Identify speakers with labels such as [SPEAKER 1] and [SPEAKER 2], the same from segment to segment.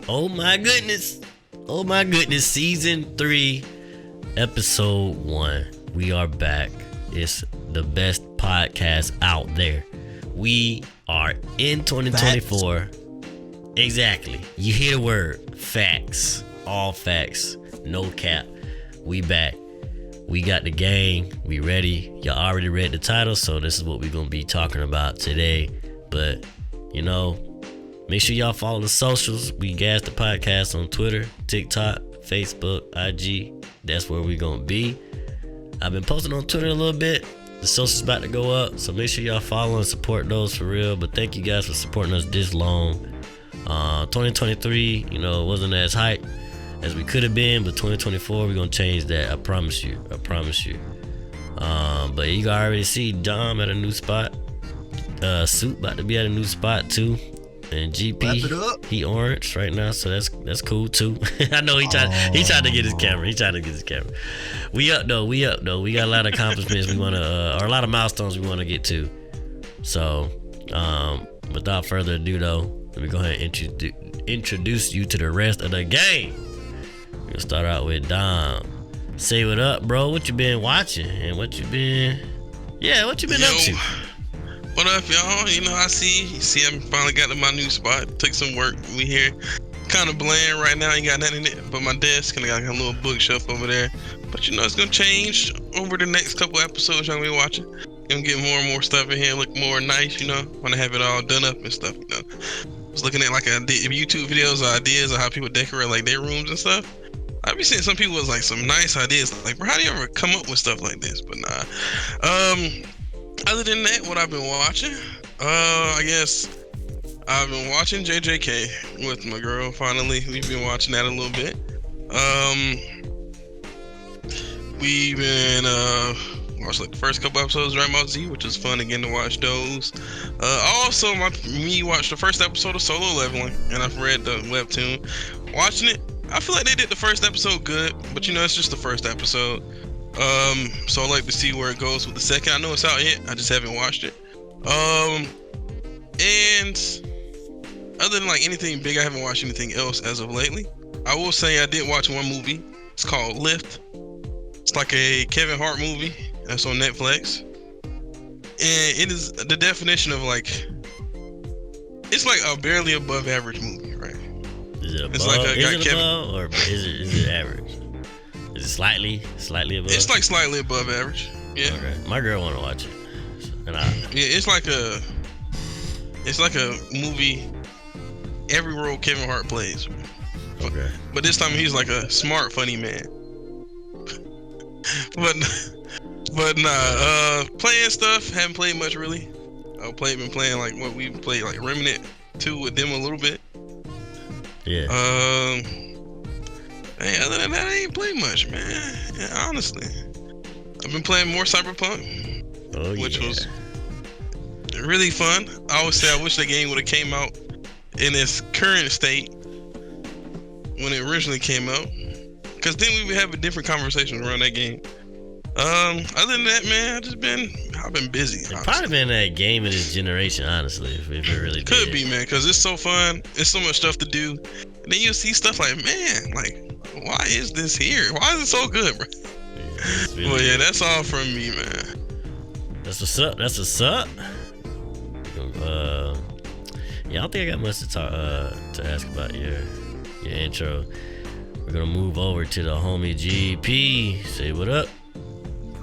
[SPEAKER 1] Oh my goodness. Oh my goodness. Season 3, episode 1. We are back. It's the best podcast out there. We are in 2024. Facts. Exactly. You hear the word. Facts. All facts. No cap. We back. We got the gang. We ready. Y'all already read the title, so this is what we're going to be talking about today. But, you know, make sure y'all follow the socials. We Gas the Podcast on Twitter, TikTok, Facebook, IG. That's where we gonna be. I've been posting on Twitter a little bit. The socials about to go up, so make sure y'all follow and support those for real. But thank you guys for supporting us this long. 2023, you know, it wasn't as hype as we could have been, but 2024 we're gonna change that. I promise you. But you can already see Dom at a new spot. Suit about to be at a new spot too. And GP, he orange right now, so that's cool too. I know he tried to get his camera. We up though. We got a lot of accomplishments we wanna, or a lot of milestones we wanna get to. So, without further ado though, let me go ahead and introduce you to the rest of the game. We're gonna start out with Dom. Say what up, bro. What you been watching and what you been up to?
[SPEAKER 2] What up, y'all? You know, I see I finally got to my new spot. Took some work. We here. Kind of bland right now. Ain't got nothing in it but my desk. And I got a little bookshelf over there. But you know, it's going to change over the next couple episodes y'all going to be watching. Gonna get more and more stuff in here. Look more nice, you know. Want to have it all done up and stuff, you know. I was looking at like YouTube videos or ideas of how people decorate like their rooms and stuff. I be seeing some people with like some nice ideas. Like, bro, how do you ever come up with stuff like this? But nah. Other than that, what I've been watching, I guess I've been watching JJK with my girl. Finally, we've been watching that a little bit. We've been watched like the first couple episodes of Dragon Ball Z, which is fun again to watch those. Also, me watched the first episode of Solo Leveling, and I've read the webtoon. Watching it, I feel like they did the first episode good, but you know, it's just the first episode. So I like to see where it goes with the second. I know it's out yet, I just haven't watched it. And other than like anything big, I haven't watched anything else as of lately. I will say I did watch one movie. It's called Lift. It's like a Kevin Hart movie that's on Netflix. And it is the definition of like, it's like a barely above average movie, right?
[SPEAKER 1] Is it above?
[SPEAKER 2] It's like
[SPEAKER 1] above or is it average? Is it slightly above?
[SPEAKER 2] It's like slightly above average. Yeah.
[SPEAKER 1] Okay. My girl wanna watch it.
[SPEAKER 2] It's like a movie. Every role Kevin Hart plays.
[SPEAKER 1] Okay.
[SPEAKER 2] But this time he's like a smart, funny man. but nah. Playing stuff. Haven't played much really. Been playing like what we played like Remnant 2 with them a little bit.
[SPEAKER 1] Yeah.
[SPEAKER 2] Hey, other than that, I ain't played much, man. Yeah, honestly, I've been playing more Cyberpunk, which was really fun. I always say I wish the game would have came out in its current state when it originally came out, because then we would have a different conversation around that game. Other than that, man, I've been busy.
[SPEAKER 1] It's probably been that game of this generation, honestly, if it really
[SPEAKER 2] could be, man, because it's so fun. It's so much stuff to do, and then you see stuff like, man, like, why is this here? Why is it so good, bro? Yeah, really well, yeah, that's all from me, man.
[SPEAKER 1] That's what's up. Yeah, I don't think I got much to ask about your intro. We're gonna move over to the homie GP. Say what up.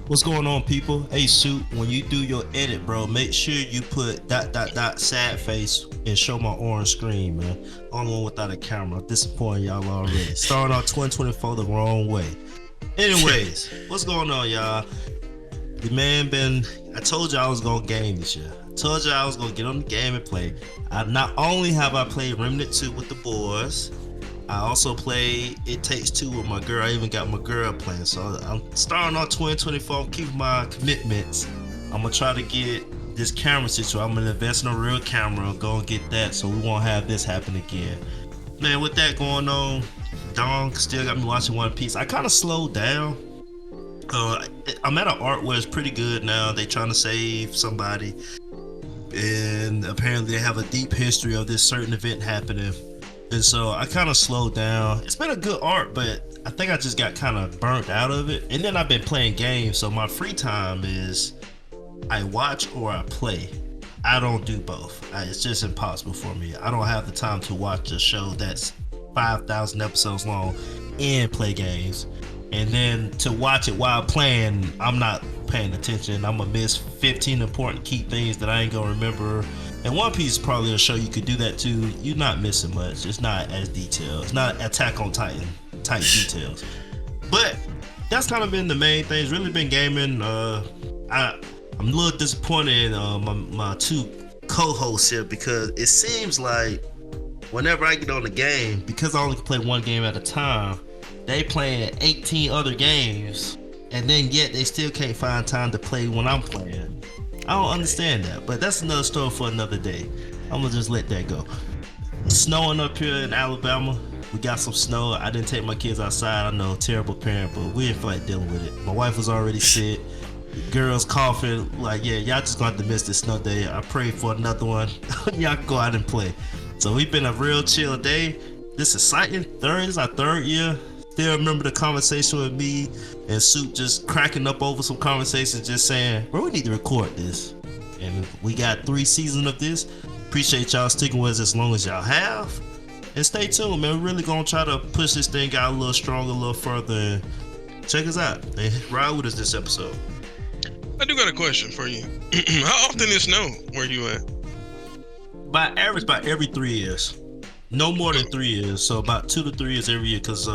[SPEAKER 3] What's going on, people? Hey, Suit, when you do your edit, bro, make sure you put ... sad face and show my orange screen, man. Only one without a camera. Disappointing y'all already. Starting out 2024 the wrong way. Anyways, what's going on, y'all? The man I told y'all I was gonna game this year. I told y'all I was gonna get on the game and play. Not only have I played Remnant 2 with the boys, I also played It Takes Two with my girl. I even got my girl playing. So I'm starting on 2024. I'm keeping my commitments. I'm gonna try to get this camera situation. I'm gonna invest in a real camera. Go and get that, so we won't have this happen again. Man, with that going on, Dong still got me watching One Piece. I kind of slowed down. I'm at an art where it's pretty good now. They trying to save somebody, and apparently they have a deep history of this certain event happening. And so I kind of slowed down. It's been a good arc, but I think I just got kind of burnt out of it. And then I've been playing games, so my free time is I watch or I play. I don't do both. It's just impossible for me. I don't have the time to watch a show that's 5,000 episodes long and play games. And then to watch it while playing, I'm not paying attention. I'm gonna miss 15 important key things that I ain't gonna remember. And One Piece is probably a show you could do that too. You're not missing much. It's not as detailed. It's not Attack on Titan type details. But that's kind of been the main thing. It's really been gaming. I'm a little disappointed in my two co-hosts here because it seems like whenever I get on the game, because I only can play one game at a time, they playing 18 other games, and then yet they still can't find time to play when I'm playing. I don't understand that, but that's another story for another day. I'm gonna just let that go. Snowing up here in Alabama. We got some snow. I didn't take my kids outside. I know, terrible parent, but we didn't feel like dealing with it. My wife was already sick. The girls coughing. Like, yeah, y'all just gonna have to miss this snow day. I prayed for another one. Y'all can go out and play. So we've been a real chill day. This is exciting. This is our third year. Still remember the conversation with me and Soup just cracking up over some conversations, just saying, bro, we need to record this. And we got 3 seasons of this. Appreciate y'all sticking with us as long as y'all have. And stay tuned, man. We're really gonna try to push this thing out a little stronger, a little further. And check us out. And ride with us this episode.
[SPEAKER 2] I do got a question for you. How often is snow where you at?
[SPEAKER 3] By average, about every 3 years. No more than 3 years. So about 2 to 3 years every year. Cause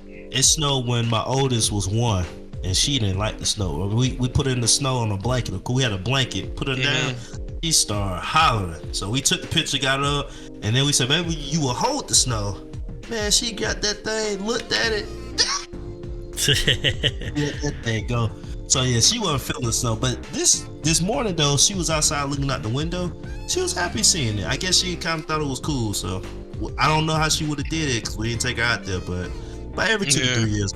[SPEAKER 3] it snowed when my oldest was 1, and she didn't like the snow. We put her in the snow on a blanket. We had a blanket. Put her down. She started hollering. So we took the picture, got her up, and then we said, maybe you will hold the snow. Man, she got that thing, looked at it. Let that thing go. So yeah, she wasn't feeling the snow. But this morning though, she was outside looking out the window. She was happy seeing it. I guess she kind of thought it was cool. So I don't know how she would have did it because we didn't take her out there. But by every 2 to 3 years.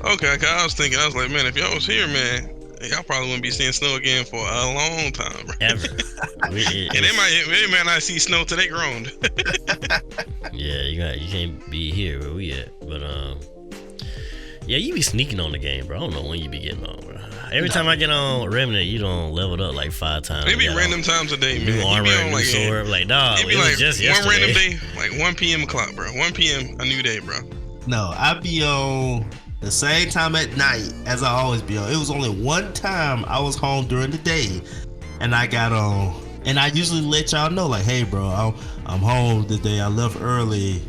[SPEAKER 2] Okay, cause I was thinking, I was like, man, if y'all was here, man, y'all probably wouldn't be seeing snow again for a long time, bro.
[SPEAKER 1] Ever.
[SPEAKER 2] And they might not see snow till they grown.
[SPEAKER 1] Yeah, you can't be here where we at. But yeah, you be sneaking on the game, bro. I don't know when you be getting on, bro. Every time I get on Remnant, you don't leveled up like 5 times.
[SPEAKER 2] It be random times a day, man.
[SPEAKER 1] New armor,
[SPEAKER 2] on,
[SPEAKER 1] new
[SPEAKER 2] like,
[SPEAKER 1] sword. Like, dog,
[SPEAKER 2] it be
[SPEAKER 1] it
[SPEAKER 2] like
[SPEAKER 1] was just
[SPEAKER 2] one
[SPEAKER 1] yesterday.
[SPEAKER 2] random day, like 1 p.m. o'clock, bro. 1 p.m. a new day, bro.
[SPEAKER 3] No, I be on the same time at night as I always be on. It was only one time I was home during the day, and I got on. And I usually let y'all know, like, hey, bro, I'm home today. I left early.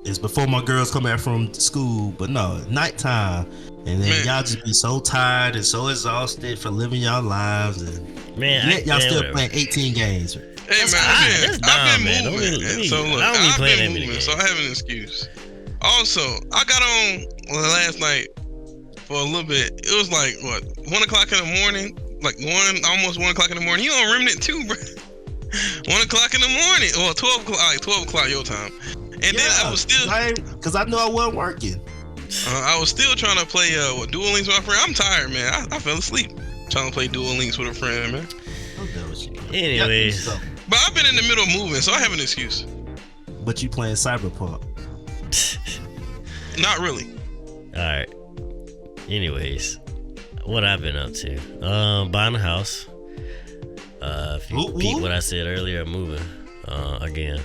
[SPEAKER 3] It's before my girls come back from school, but no, nighttime. And then y'all just be so tired and so exhausted for living y'all lives, and
[SPEAKER 1] man,
[SPEAKER 3] yet y'all still
[SPEAKER 1] whatever.
[SPEAKER 3] playing 18 games.
[SPEAKER 2] Hey,
[SPEAKER 1] That's
[SPEAKER 2] man,
[SPEAKER 1] that's dumb,
[SPEAKER 2] I've been
[SPEAKER 1] man.
[SPEAKER 2] moving.
[SPEAKER 1] Let me-
[SPEAKER 2] So look,
[SPEAKER 1] I don't be
[SPEAKER 2] I've
[SPEAKER 1] playing
[SPEAKER 2] been
[SPEAKER 1] that many
[SPEAKER 2] moving, so
[SPEAKER 1] games.
[SPEAKER 2] I have an excuse. Also, I got on last night for a little bit. It was like, what, 1 o'clock in the morning? Like almost 1 o'clock in the morning. You on Remnant too, bro. 1 o'clock in the morning. Well, 12 o'clock, like 12 o'clock your time. And then I was still,
[SPEAKER 3] because I knew I wasn't working.
[SPEAKER 2] I was still trying to play Duel Links with my friend. I'm tired, man. I fell asleep trying to play Duel Links with a friend, man.
[SPEAKER 3] I'm done with you.
[SPEAKER 1] Anyways.
[SPEAKER 2] But I've been in the middle of moving, so I have an excuse.
[SPEAKER 3] But you playing Cyberpunk.
[SPEAKER 2] Not really.
[SPEAKER 1] Alright. Anyways, what I've been up to. Buying a house. If you peep what I said earlier, moving. Again.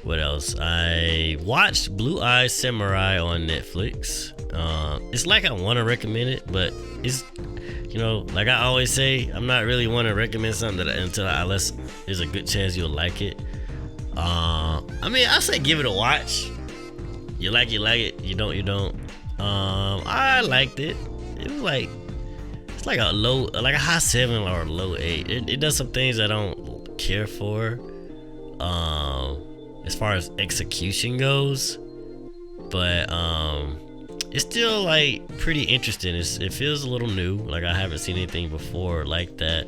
[SPEAKER 1] What else? I watched Blue Eye Samurai on Netflix. It's like I want to recommend it, but it's, you know, like I always say, I'm not really want to recommend something unless there's a good chance you'll like it. I mean, I say give it a watch. You like it. You don't. I liked it. It was like, it's like a high 7 or a low 8. It does some things I don't care for. As far as execution goes, but it's still like pretty interesting. It feels a little new, like I haven't seen anything before like that.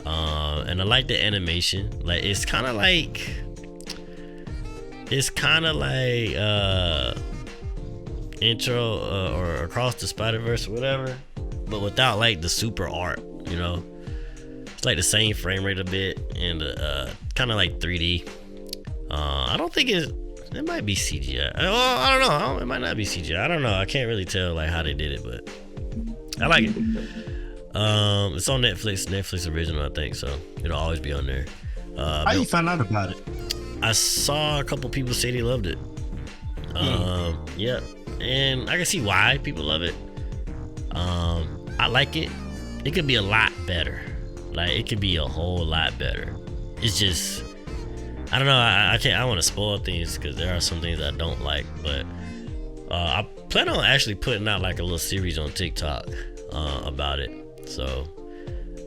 [SPEAKER 1] And I like the animation. Like it's kind of like Intro or Across the Spider-Verse or whatever, but without like the super art, you know. It's like the same frame rate a bit, and kind of like 3D. I don't think it might be CGI. I don't know. It might not be CGI. I don't know. I can't really tell like how they did it, but I like it. It's on Netflix original, I think, so it'll always be on there.
[SPEAKER 3] How you find out about it?
[SPEAKER 1] I saw a couple people say they loved it. Yeah, and I can see why people love it. I like it. It could be a lot better. Like, it could be a whole lot better. It's just, I don't know. I can't. I want to spoil things because there are some things I don't like. But I plan on actually putting out like a little series on TikTok about it. So,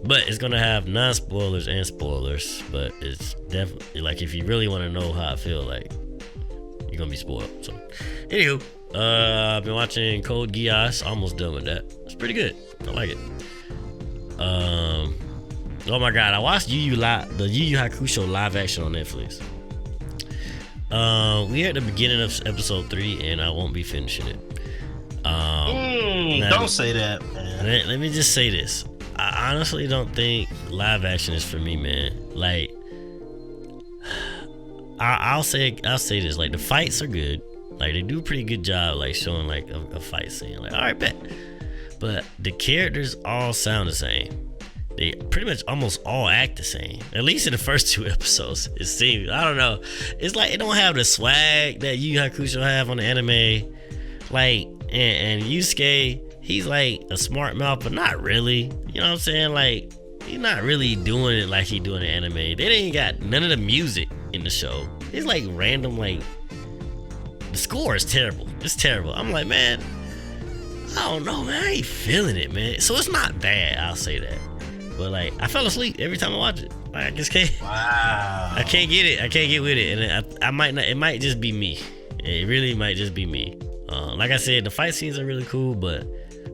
[SPEAKER 1] but it's gonna have non-spoilers and spoilers. But it's definitely like, if you really want to know how I feel, like, you're gonna be spoiled. So, anywho, I've been watching Code Geass. Almost done with that. It's pretty good. I like it. Oh my god, I watched the Yu Yu Hakusho live action on Netflix. We're at the beginning of episode 3, and I won't be finishing it.
[SPEAKER 3] Don't say that, man.
[SPEAKER 1] Let me just say this. I honestly don't think live action is for me, man. Like, I'll say this. Like, the fights are good. Like, they do a pretty good job, like, showing like a fight scene. Like, all right, bet. But the characters all sound the same. They pretty much almost all act the same. At least in the first 2 episodes, it seems. I don't know. It's like it don't have the swag that Yu Yu Hakusho have on the anime. Like, and Yusuke, he's like a smart mouth, but not really. You know what I'm saying? Like, he's not really doing it like he doing the anime. They ain't got none of the music in the show. It's like random, like, the score is terrible. It's terrible. I'm like, man, I don't know, man. I ain't feeling it, man. So it's not bad, I'll say that. But like, I fell asleep every time I watch it. Like, I just can't.
[SPEAKER 3] Wow.
[SPEAKER 1] I can't get it. I can't get with it, and I might not. It might just be me. It really might just be me. Like I said, the fight scenes are really cool, but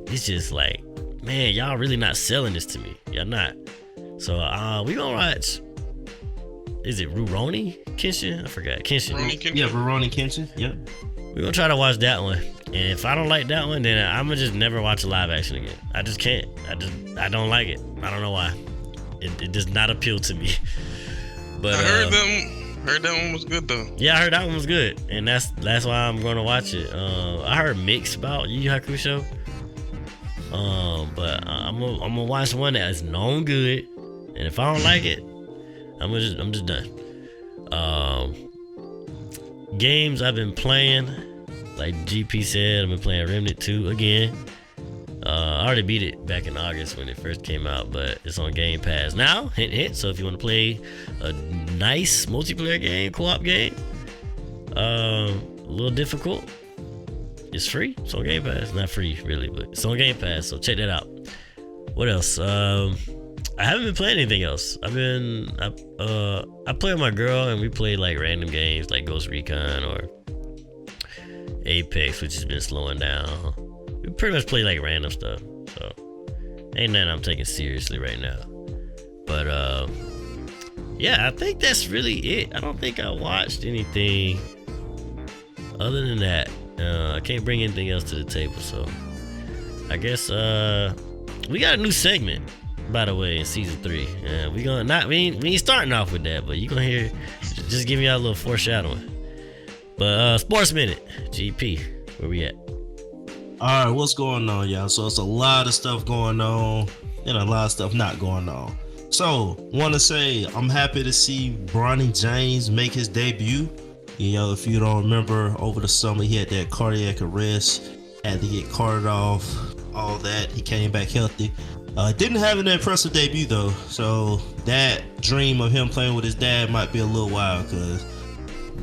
[SPEAKER 1] it's just like, man, y'all really not selling this to me. Y'all not. So we gonna watch. Is it Rurouni Kenshin? I forgot. Kenshin.
[SPEAKER 3] Yeah, Rurouni Kenshin. Yep.
[SPEAKER 1] We're gonna try to watch that one. And if I don't like that one, then I'm gonna just never watch a live action again. I just can't. I don't like it. I don't know why. It does not appeal to me. But
[SPEAKER 2] I heard that one was good though.
[SPEAKER 1] Yeah, I heard that one was good, and that's why I'm gonna watch it. I heard mixed about Yu Yu Hakusho. But I'm gonna watch one that is known good, and if I don't like it, I'm just done. Games I've been playing, like GP said, I've been playing Remnant 2 again. I already beat it back in August when it first came out, but it's on Game Pass now. Hint, hint. So if you want to play a nice multiplayer game, co-op game, a little difficult, it's free. It's on Game Pass. Not free really, but it's on Game Pass. So check that out. What else? I haven't been playing anything else. I play with my girl, and we play like random games like Ghost Recon or Apex, which has been slowing down. We pretty much play like random stuff, so ain't nothing I'm taking seriously right now. But yeah, I think that's really it. I don't think I watched anything other than that. I can't bring anything else to the table, so I guess we got a new segment, by the way, in season 3. We ain't starting off with that, but you gonna hear, just giving y'all a little foreshadowing. But Sports Minute, GP, where we at?
[SPEAKER 3] All right, what's going on, y'all? So it's a lot of stuff going on and a lot of stuff not going on. So, want to say I'm happy to see Bronny James make his debut. You know, if you don't remember, over the summer he had that cardiac arrest, had to get carted off, all that. He came back healthy. Didn't have an impressive debut though, so that dream of him playing with his dad might be a little wild, because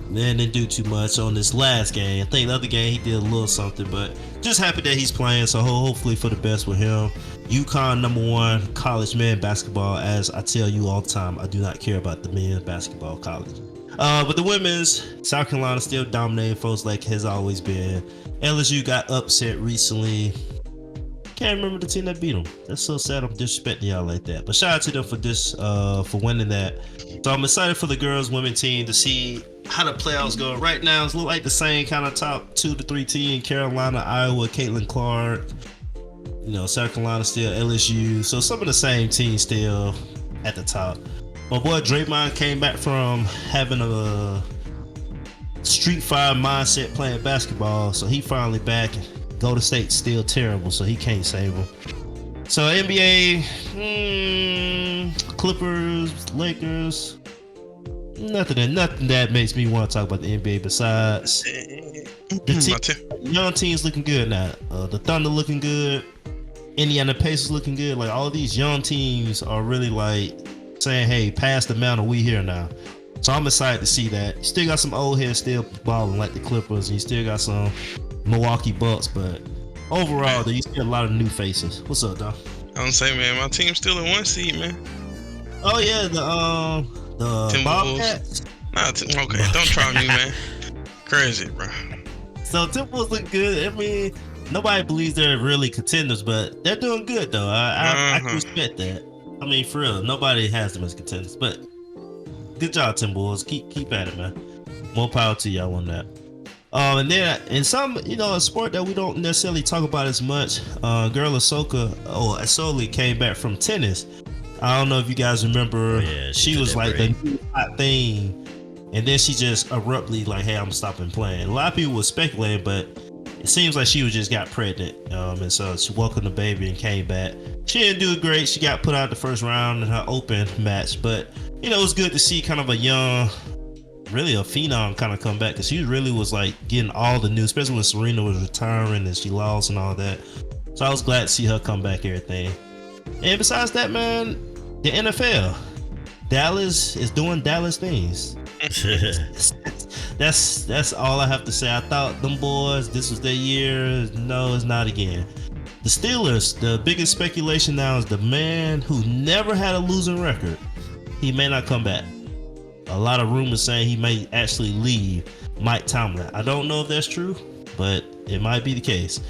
[SPEAKER 3] man didn't do too much on this last game. I think the other game he did a little something, but just happy that he's playing, so hopefully for the best with him. UConn #1 college men basketball. As I tell you all the time, I do not care about the men's basketball college. But the women's, South Carolina still dominating folks like has always been. LSU got upset recently. Can't remember the team that beat them. That's so sad. I'm disrespecting y'all like that. But shout out to them for this, for winning that. So I'm excited for the girls' women team to see how the playoffs go. Right now, it's look like the same kind of top 2 to 3 team: Carolina, Iowa, Caitlin Clark. You know, South Carolina still, LSU. So some of the same teams still at the top. My boy Draymond came back from having a Street Fighter mindset playing basketball, so he finally back. Golden State's still terrible, so he can't save him. So NBA, Clippers, Lakers, nothing that makes me want to talk about the NBA besides the young teams looking good now. The Thunder looking good, Indiana Pacers looking good. Like all these young teams are really like saying, "Hey, pass the mantle, we here now." So I'm excited to see that. You still got some old heads still balling like the Clippers, and you still got some Milwaukee Bucks, but overall, though, you see a lot of new faces. What's up, dog?
[SPEAKER 2] I'm saying, man, my team's still in 1 seed, man.
[SPEAKER 3] Oh yeah, the Bobcats.
[SPEAKER 2] Nah, okay, don't try me, man. Crazy, bro.
[SPEAKER 3] So Timberwolves look good. I mean, nobody believes they're really contenders, but they're doing good though. I can respect that. I mean, for real, nobody has them as contenders, but good job, Timberwolves. Keep at it, man. More power to y'all on that. And then in some, a sport that we don't necessarily talk about as much, girl Asoli came back from tennis. I don't know if you guys remember. Yeah, she was like the new hot thing, and then she just abruptly like, "Hey, I'm stopping playing." A lot of people were speculating, but it seems like she just got pregnant, and so she welcomed the baby and came back. She didn't do great. She got put out the first round in her open match, but it was good to see kind of a young, really a phenom kind of come back, because she really was like getting all the news, especially when Serena was retiring and she lost and all that. So I was glad to see her come back, everything. And besides that, man, the NFL, Dallas is doing Dallas things. That's all I have to say. I thought them boys, this was their year. No, it's not again. The Steelers, the biggest speculation now is the man who never had a losing record. He may not come back. A lot of rumors saying he may actually leave, Mike Tomlin. I don't know if that's true, but it might be the case.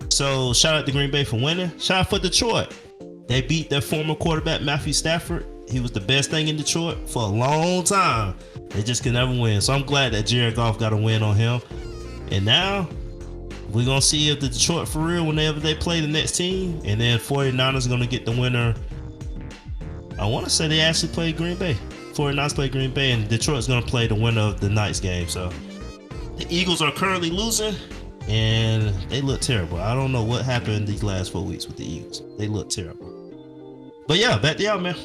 [SPEAKER 3] So shout out to Green Bay for winning. Shout out for Detroit. They beat their former quarterback, Matthew Stafford. He was the best thing in Detroit for a long time. They just could never win. So I'm glad that Jared Goff got a win on him. And now we're going to see if the Detroit for real whenever they play the next team. And then 49ers are going to get the winner. I want to say they actually played Green Bay. 49ers play Green Bay, and Detroit's going to play the winner of the night's game. So the Eagles are currently losing, and they look terrible. I don't know what happened these last 4 weeks with the Eagles. They look terrible. But yeah, back to y'all, man.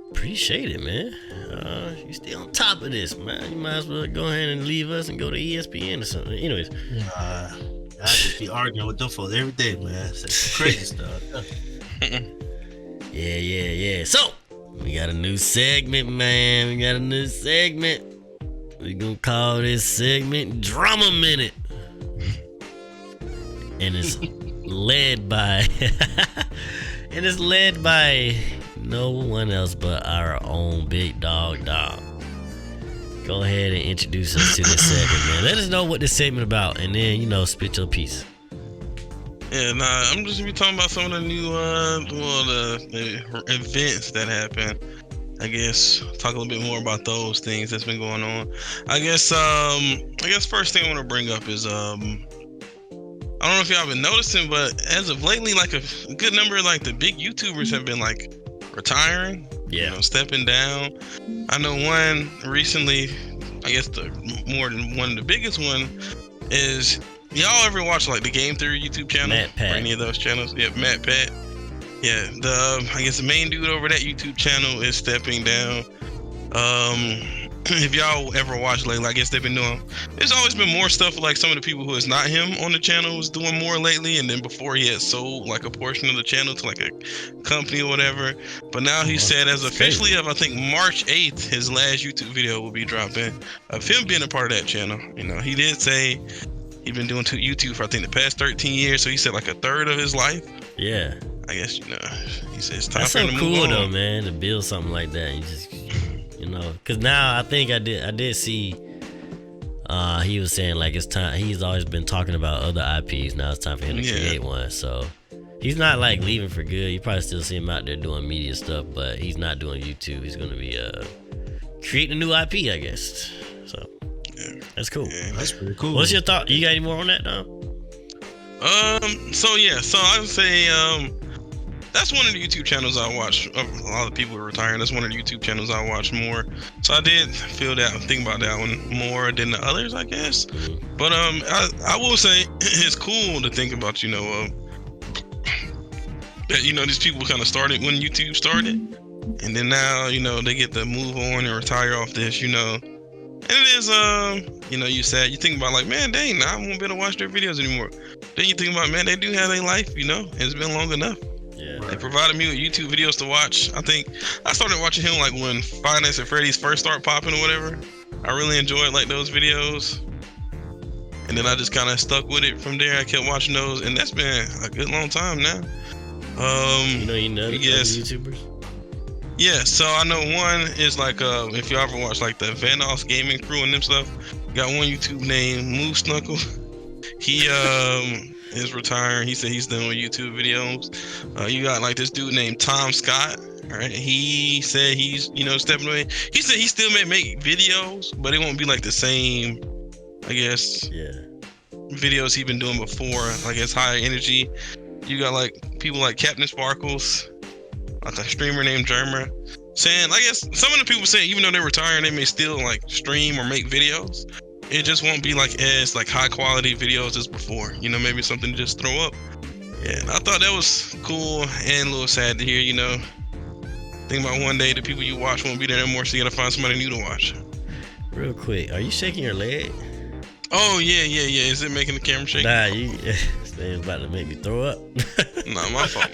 [SPEAKER 1] Appreciate it, man. You stay on top of this, man. You might as well go ahead and leave us and go to ESPN or something. Anyways.
[SPEAKER 3] I just be arguing with them folks every day, man. It's crazy stuff.
[SPEAKER 1] Yeah. So, we got a new segment, man. We're gonna call this segment Drama Minute. And it's led by no one else but our own big dog. Go ahead and introduce us to this segment, man. Let us know what this segment about, and then spit your piece.
[SPEAKER 2] Yeah, I'm just gonna be talking about some of the new the events that happened. I guess talk a little bit more about those things that's been going on. I guess first thing I want to bring up is I don't know if y'all been noticing, but as of lately, like a good number of like the big YouTubers have been like retiring, stepping down. I know one recently, I guess the more than one of the biggest one is, y'all ever watch like the Game Theory YouTube channel or any of those channels? Yeah, matpat. Yeah, I guess the main dude over that YouTube channel is stepping down. If y'all ever watched lately, I guess they've been doing, there's always been more stuff like some of the people who is not him on the channel was doing more lately, and then before he had sold like a portion of the channel to like a company or whatever. But now he said as officially of I think March 8th, his last YouTube video will be dropping of him being a part of that channel. He did say he's been doing YouTube for I think the past 13 years, so he said like a third of his life.
[SPEAKER 1] Yeah.
[SPEAKER 2] I guess he said it's time
[SPEAKER 1] for him to move on. That's so cool though, man, to build something like that. You just because now I think I did see he was saying like it's time. He's always been talking about other IPs. Now it's time for him to create one. So he's not like leaving for good. You probably still see him out there doing media stuff, but he's not doing YouTube. He's gonna be creating a new IP, I guess. So that's cool.
[SPEAKER 3] Yeah, that's pretty cool.
[SPEAKER 1] What's your thought? You got any more on that, Dom?
[SPEAKER 2] So I would say that's one of the YouTube channels I watch. A lot of people are retiring. That's one of the YouTube channels I watch more. So I did feel that, think about that one more than the others, I guess. But I will say it's cool to think about, that these people kind of started when YouTube started, and then now they get to move on and retire off this, And it is you said you think about like, man, dang, now I won't be able to watch their videos anymore. Then you think about, man, they do have their life, and it's been long enough.
[SPEAKER 1] Yeah.
[SPEAKER 2] They provided me with YouTube videos to watch. I think I started watching him like when Five Nights at Freddy's first started popping or whatever. I really enjoyed like those videos. And then I just kind of stuck with it from there. I kept watching those, and that's been a good long time now.
[SPEAKER 1] You know other YouTubers?
[SPEAKER 2] Yeah, so I know one is like if you ever watch like the Vanoss Gaming Crew and them stuff, got one YouTube named Moose Knuckle. He is retiring. He said he's done with YouTube videos. You got like this dude named Tom Scott. All right, he said he's stepping away. He said he still may make videos, but it won't be like the same, I guess.
[SPEAKER 1] Yeah.
[SPEAKER 2] Videos he been doing before, like it's higher energy. You got like people like Captain Sparkles, like a streamer named Germer, saying, I guess some of the people saying even though they're retiring, they may still like stream or make videos. It just won't be like as like high quality videos as before. Maybe something to just throw up. Yeah, and I thought that was cool and a little sad to hear. Think about one day the people you watch won't be there anymore, so you gotta find somebody new to watch.
[SPEAKER 1] Real quick, are you shaking your leg?
[SPEAKER 2] Oh yeah. Is it making the camera shake?
[SPEAKER 1] Nah, it's about to make me throw up.
[SPEAKER 2] Nah, my fault.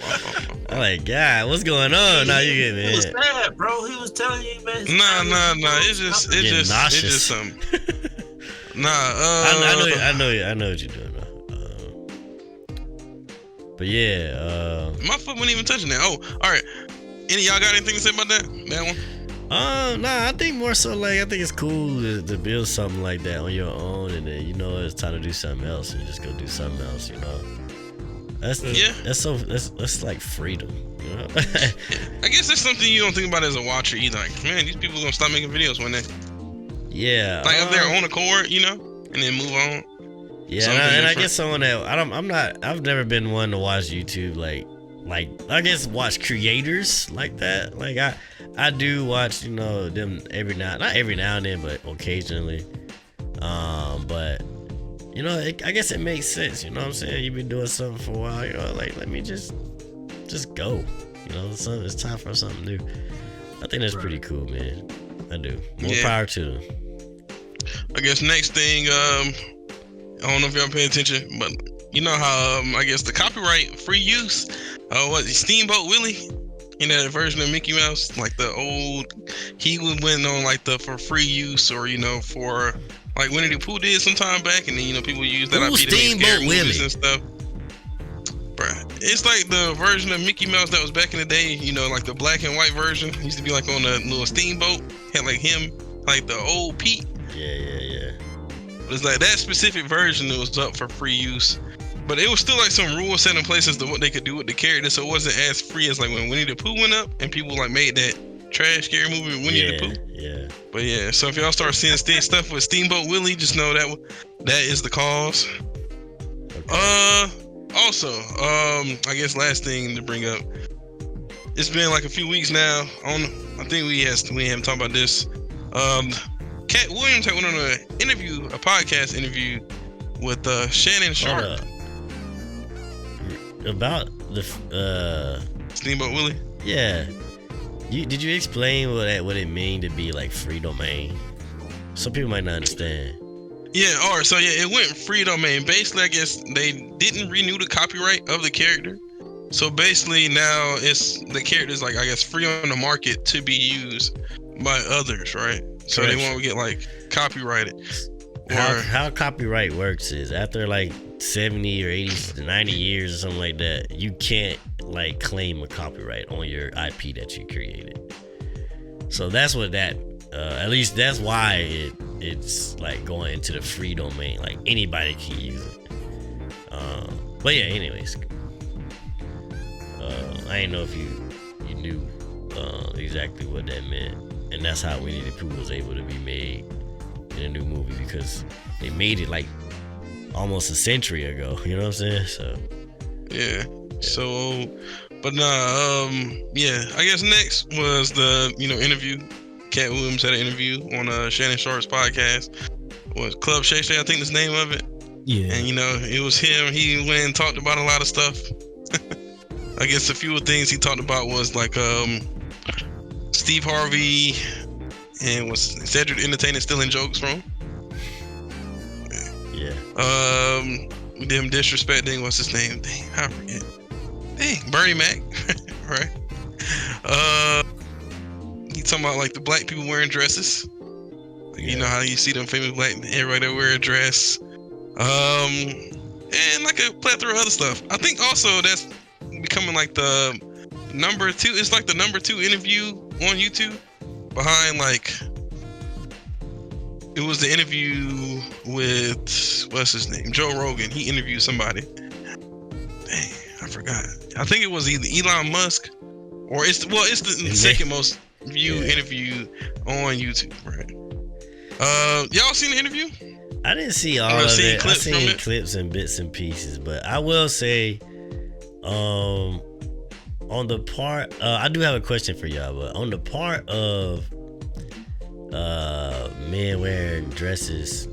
[SPEAKER 1] I'm like, God, what's going on? Now you get me.
[SPEAKER 3] He was sad, bro. He was telling you, man.
[SPEAKER 2] Nah. It's just something. Nah.
[SPEAKER 1] I know what you're doing though. But yeah.
[SPEAKER 2] My foot wasn't even touching that. Oh, all right. Any y'all got anything to say about that one?
[SPEAKER 1] Nah, I think more so like I think it's cool to build something like that on your own, and then it's time to do something else, and you just go do something else. That's like freedom.
[SPEAKER 2] I guess that's something you don't think about as a watcher either. Like, man, these people gonna stop making videos one day.
[SPEAKER 1] Yeah.
[SPEAKER 2] Like of their own accord, and then move on.
[SPEAKER 1] Yeah, and I guess someone that I've never been one to watch YouTube like I guess watch creators like that. Like I do watch them not every now and then, but occasionally. But I guess it makes sense. You know what I'm saying? You've been doing something for a while. Like let me just go. It's time for something new. I think that's pretty cool, man. I do. More power to them.
[SPEAKER 2] I guess next thing, I don't know if y'all pay attention, but you know how I guess the copyright free use, Steamboat Willie, that version of Mickey Mouse, like the old, he would win on like the for free use, or for like Winnie the Pooh did some time back, and then people use that IP to make scary movies and stuff. Bruh, it's like the version of Mickey Mouse that was back in the day, like the black and white version. It used to be like on a little steamboat, had like him, like the old Pete.
[SPEAKER 1] Yeah.
[SPEAKER 2] It's like that specific version that was up for free use, but it was still like some rules set in place as to what they could do with the character, so it wasn't as free as like when Winnie the Pooh went up and people like made that trash scary movie with Winnie the Pooh.
[SPEAKER 1] Yeah.
[SPEAKER 2] But yeah, so if y'all start seeing stuff with Steamboat Willie, just know that is the cause. Okay. Also, I guess last thing to bring up, it's been like a few weeks now. I think we haven't talked about this. Katt Williams had went on a podcast interview with Shannon Sharp.
[SPEAKER 1] About the
[SPEAKER 2] Steamboat Willie.
[SPEAKER 1] Yeah. Did you explain what it mean to be like free domain? Some people might not understand.
[SPEAKER 2] Yeah, alright, so yeah, it went free domain. Basically, I guess they didn't renew the copyright of the character. So basically now the character's like, I guess, free on the market to be used by others, right? So they won't get like copyrighted.
[SPEAKER 1] How copyright works is after like 70 or 80 to 90 years or something like that, you can't like claim a copyright on your IP that you created. So that's what at least that's why it's like going into the free domain. Like anybody can use it. But yeah, anyways, I didn't know if you knew exactly what that meant, and that's how Winnie the Pooh was able to be made in a new movie, because they made it like almost a century ago. You know what I'm saying? So
[SPEAKER 2] yeah. So, But nah, yeah. I guess next was the interview. Katt Williams had an interview on Shannon Sharp's podcast. Was Club Shay Shay, I think that's the name of it.
[SPEAKER 3] Yeah.
[SPEAKER 2] And it was him. He went and talked about a lot of stuff. I guess a few of the things he talked about was like Steve Harvey and was Cedric the Entertainer stealing jokes from.
[SPEAKER 1] Yeah.
[SPEAKER 2] Them disrespecting, what's his name? Dang, I forget. Dang, Bernie Mac. Right. He talking about like the black people wearing dresses.
[SPEAKER 1] Yeah.
[SPEAKER 2] You know how you see them famous black everybody that wear a dress. And like a plethora of other stuff. I think also that's becoming like the number 2. It's like the number 2 interview on YouTube behind like. It was the interview with what's his name, Joe Rogan. He interviewed somebody. Dang, I forgot. I think it was either Elon Musk or it's the second most viewed interview on YouTube, right? Y'all seen the interview?
[SPEAKER 1] I didn't see all of it. I seen clips and bits and pieces, but I will say, on the part, I do have a question for y'all. But on the part of men wearing dresses,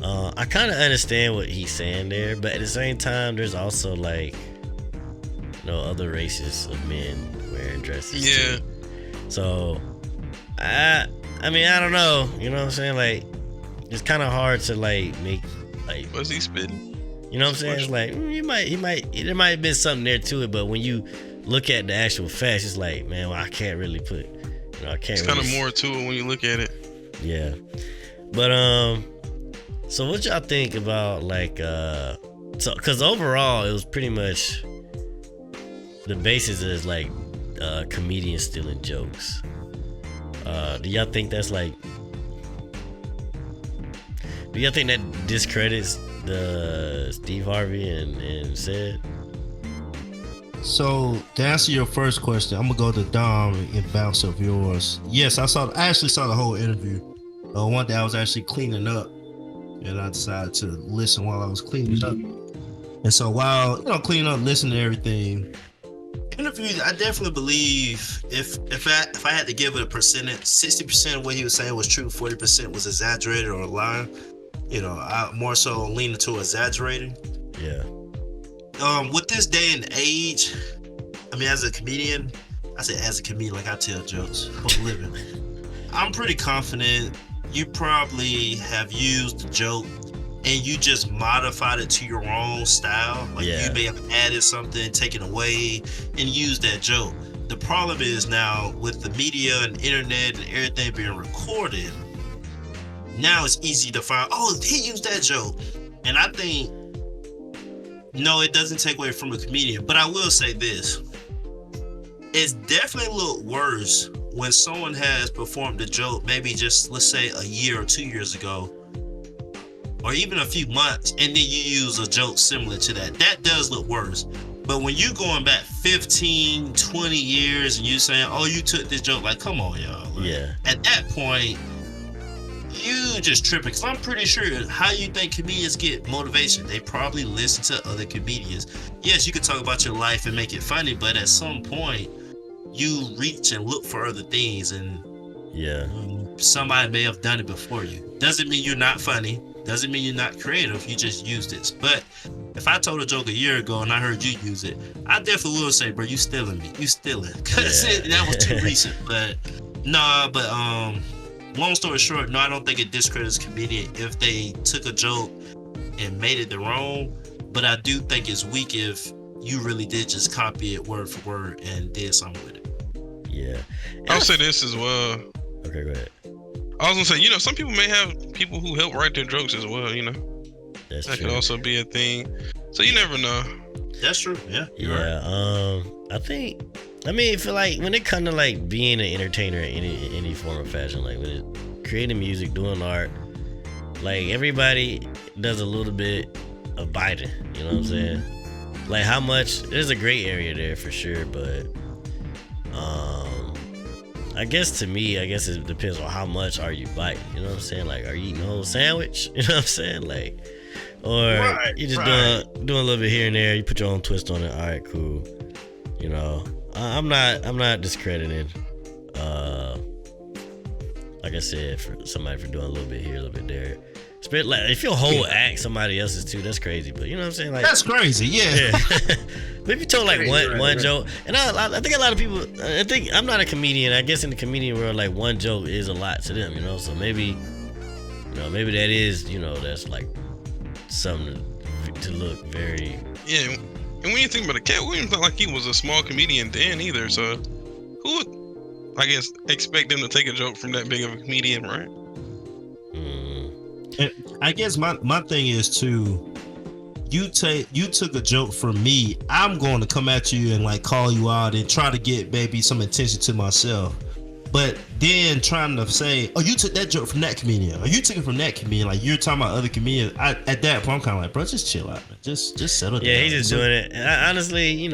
[SPEAKER 1] I kind of understand what he's saying there, but at the same time, there's also like other races of men wearing dresses.
[SPEAKER 2] Yeah.
[SPEAKER 1] Too. So I mean, I don't know. You know what I'm saying? Like, it's kind of hard to like make like.
[SPEAKER 2] Was he spitting?
[SPEAKER 1] You know what I'm saying? It's like there might have been something there to it, but when you look at the actual facts, it's like, man, well, I can't really put. I can't.
[SPEAKER 2] It's kind of more to it when you look at it.
[SPEAKER 1] Yeah, but so what y'all think about like so because overall it was pretty much the basis is like comedians stealing jokes. Do y'all think that's like? Do y'all think that discredits the Steve Harvey and Sid?
[SPEAKER 3] So to answer your first question, I'm gonna go to Dom and bounce off yours. Yes, I actually saw the whole interview. One day I was actually cleaning up, and I decided to listen while I was cleaning up. And so while cleaning up, listening to everything, interviews, I definitely believe if I had to give it a percentage, 60% of what he was saying was true, 40% was exaggerated or lying. I more so leaning to exaggerating.
[SPEAKER 1] Yeah.
[SPEAKER 3] With this day and age, I mean, as a comedian, I say as a comedian, like I tell jokes for a living. I'm pretty confident you probably have used the joke and you just modified it to your own style. Like you may have added something, taken away, and used that joke. The problem is now with the media and internet and everything being recorded, now it's easy to find, oh, he used that joke. And I think, no, it doesn't take away from the comedian, but I will say this. It's definitely a little worse when someone has performed a joke, maybe just, let's say, a year or 2 years ago, or even a few months, and then you use a joke similar to that. That does look worse. But when you're going back 15, 20 years and you're saying, oh, you took this joke, like, come on, y'all. Like, at that point, you just tripping. Because I'm pretty sure how you think comedians get motivation. They probably listen to other comedians. Yes, you could talk about your life and make it funny, but at some point, you reach and look for other things, and somebody may have done it before you. Doesn't mean you're not funny. Doesn't mean you're not creative. You just used it. But if I told a joke a year ago and I heard you use it, I definitely will say, bro, you stealing me. You stealing. Because that was too recent. But long story short, no, I don't think it discredits a comedian if they took a joke and made it their own. But I do think it's weak if you really did just copy it word for word and did something with it.
[SPEAKER 1] Yeah.
[SPEAKER 2] I'll say this as well.
[SPEAKER 1] Okay, go ahead.
[SPEAKER 2] I was gonna say, some people may have people who help write their jokes as well,
[SPEAKER 1] That's
[SPEAKER 2] that
[SPEAKER 1] true.
[SPEAKER 2] could also be a thing. So you never know.
[SPEAKER 3] That's true. Yeah.
[SPEAKER 1] Yeah. I feel like when it comes to like being an entertainer in any form or fashion, like when it, creating music, doing art, like everybody does a little bit of biting. You know what I'm saying? Like how much? There's a gray area there for sure, but I guess to me, it depends on how much are you biting. You know what I'm saying? Like, are you eating a whole sandwich? You know what I'm saying? Like, or you just doing a little bit here and there. You put your own twist on it. All right, cool. You know, I'm not discrediting. Like I said, for somebody for doing a little bit here, a little bit there. Like if your whole act somebody else's too, that's crazy. But you know what I'm saying? Like
[SPEAKER 3] that's crazy. Yeah.
[SPEAKER 1] But if you told like one joke, and I think a lot of people, I think I'm not a comedian. I guess in the comedian world, like one joke is a lot to them. You know, so maybe that is, that's like something to look very.
[SPEAKER 2] Yeah, and when you think about it, Katt Williams not like he was a small comedian then either. So who would, I guess, expect them to take a joke from that big of a comedian, right?
[SPEAKER 3] And I guess my thing is too, you took a joke from me, I'm going to come at you and like call you out and try to get maybe some attention to myself. But then trying to say, oh, you took that joke from that comedian, or you took it from that comedian, like you're talking about other comedians. At that point, I'm kind of like, bro, just chill out, man. Just settle down.
[SPEAKER 1] Yeah, he's just doing it. Honestly, he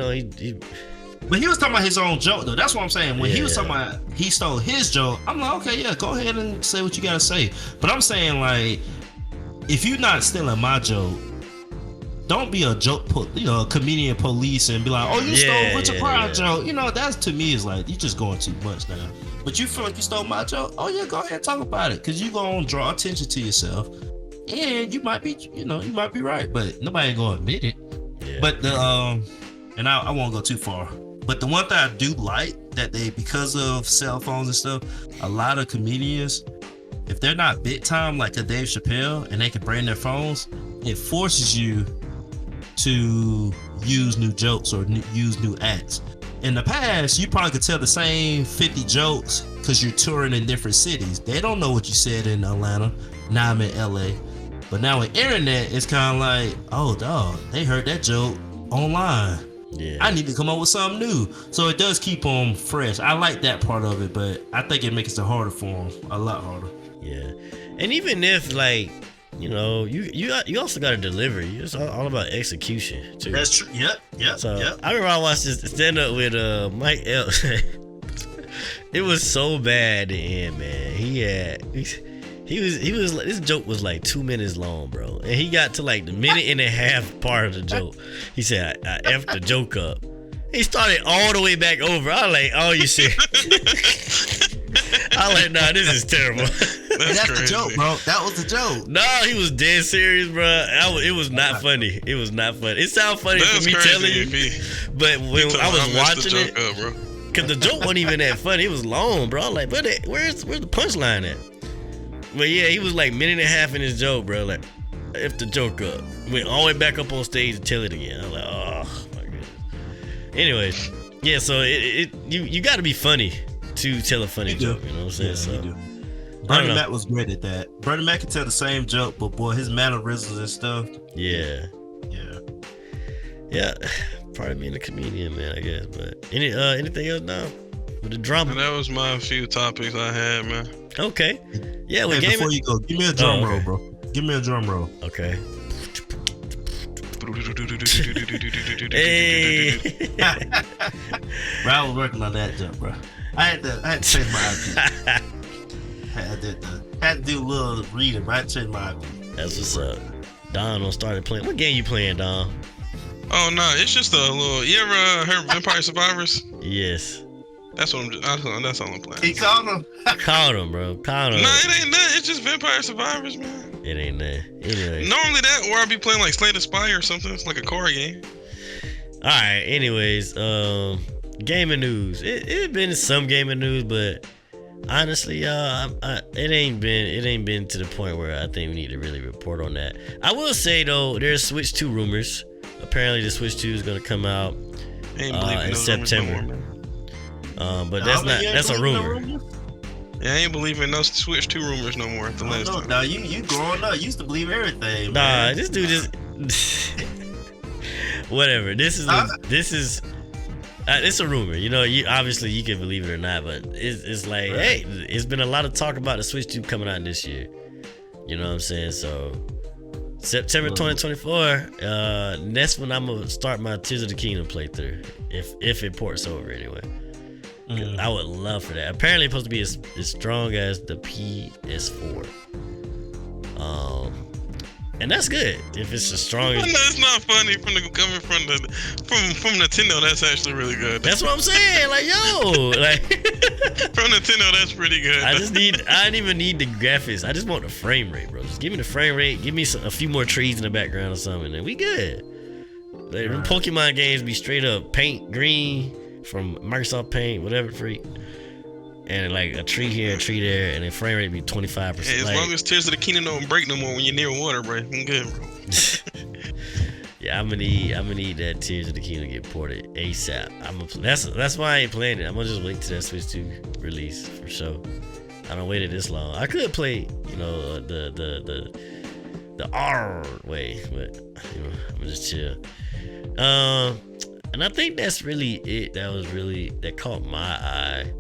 [SPEAKER 3] but he was talking about his own joke though. That's what I'm saying. When he was talking about he stole his joke, I'm like, okay, yeah, go ahead and say what you gotta say. But I'm saying, like, if you're not stealing my joke, don't be a joke, a comedian police and be like, oh, you stole Richard Pryor joke. That's, to me, is like, you just going too much now. But you feel like you stole my joke? Oh yeah, go ahead and talk about it, because you're gonna draw attention to yourself, and you might be, you might be right, but nobody ain't gonna admit it. Yeah. But and I won't go too far. But the one thing I do like that because of cell phones and stuff, a lot of comedians, if they're not big time like a Dave Chappelle and they can bring their phones, it forces you to use new jokes or use new acts. In the past, you probably could tell the same 50 jokes because you're touring in different cities. They don't know what you said in Atlanta. Now I'm in LA. But now with internet, it's kind of like, oh, dog, they heard that joke online. Yeah. I need to come up with something new. So it does keep them fresh. I like that part of it, but I think it makes it harder for them, a lot harder.
[SPEAKER 1] Yeah. And even if, like, you also got to deliver. It's all about execution too.
[SPEAKER 3] That's true. Yep.
[SPEAKER 1] So I remember I watched this stand up with Mike Epps. It was so bad at the end, man. He was this joke was like 2 minutes long, bro, and he got to like the minute and a half part of the joke. He said, I effed the joke up. He started all the way back over. I was like, oh, you serious? I was like, nah, this is terrible.
[SPEAKER 3] That's the joke, bro. That was the joke.
[SPEAKER 1] No, he was dead serious, bro. It was not funny. It was not funny. It sounds funny for me telling you, but when I was watching it, because the joke wasn't even that funny. It was long, bro. I was like, where's the punchline at? But yeah, he was like minute and a half in his joke, bro. Like, if the joke up, went all the way back up on stage to tell it again. I was like, oh my goodness. Anyways, yeah. So you got to be funny to tell a funny joke. You know what I'm saying?
[SPEAKER 3] Yeah, so Bernie Mac was great at that. Bernie Mac can tell the same joke, but boy, his mannerisms and stuff.
[SPEAKER 1] Yeah. Probably being a comedian, man, I guess. But anything else now with the drama?
[SPEAKER 2] And that was my few topics I had, man.
[SPEAKER 1] Okay. Yeah.
[SPEAKER 3] Hey, before you go, give me a drum roll, bro. Give me a drum roll.
[SPEAKER 1] Okay. Hey.
[SPEAKER 3] Bro, I was working on that jump, bro. I had to change my IP. had to do a little reading, but I had to change my IP.
[SPEAKER 1] That's what's up. Don started playing. What game you playing, Don?
[SPEAKER 2] Oh no, it's just a little. You ever heard Vampire Survivors?
[SPEAKER 1] Yes.
[SPEAKER 2] That's what that's all I'm playing.
[SPEAKER 3] He called him.
[SPEAKER 1] Called him, bro. Called him.
[SPEAKER 2] No, it ain't that. It's just Vampire Survivors, man.
[SPEAKER 1] It ain't that. Anyway.
[SPEAKER 2] Normally that, or I'll be playing like Slay the Spy or something. It's like a card game.
[SPEAKER 1] All right. Anyways, gaming news. It been some gaming news, but honestly, it ain't been to the point where I think we need to really report on that. I will say though, there's Switch 2 rumors. Apparently, the Switch 2 is gonna come out in September. But that's a rumor.
[SPEAKER 2] Yeah, I ain't believing no Switch 2 rumors no more at the last time.
[SPEAKER 3] Nah, you growing up, you used to believe everything,
[SPEAKER 1] man. Nah,
[SPEAKER 3] this
[SPEAKER 1] dude just whatever. This is it's a rumor. You obviously you can believe it or not, but it's like, hey, it's been a lot of talk about the Switch 2 coming out this year. You know what I'm saying? So September 2024, that's when I'm gonna start my Tears of the Kingdom playthrough. If it ports over anyway. I would love for that. Apparently it's supposed to be as strong as the PS4. and that's good if it's the
[SPEAKER 2] No,
[SPEAKER 1] strongest.
[SPEAKER 2] it's not funny coming from Nintendo. That's actually really good.
[SPEAKER 1] That's what I'm saying. Like, yo, like
[SPEAKER 2] From Nintendo, that's pretty good.
[SPEAKER 1] I didn't even need the graphics. I just want the frame rate, bro. Just give me the frame rate. Give me a few more trees in the background or something, and we good. Like, them Pokemon games be straight up paint green from Microsoft Paint, whatever freak. And like a tree here, a tree there, and then frame rate be 25%.
[SPEAKER 2] Hey, as long as Tears of the Kingdom don't break no more when you're near water, bro, I'm good, bro.
[SPEAKER 1] Yeah, I'm gonna need that Tears of the Kingdom to get ported ASAP. That's why I ain't playing it. I'm gonna just wait till that Switch 2 release for sure. I don't waited this long. I could play, the R way, but I'm gonna just chill. And I think that's really it. That caught my eye.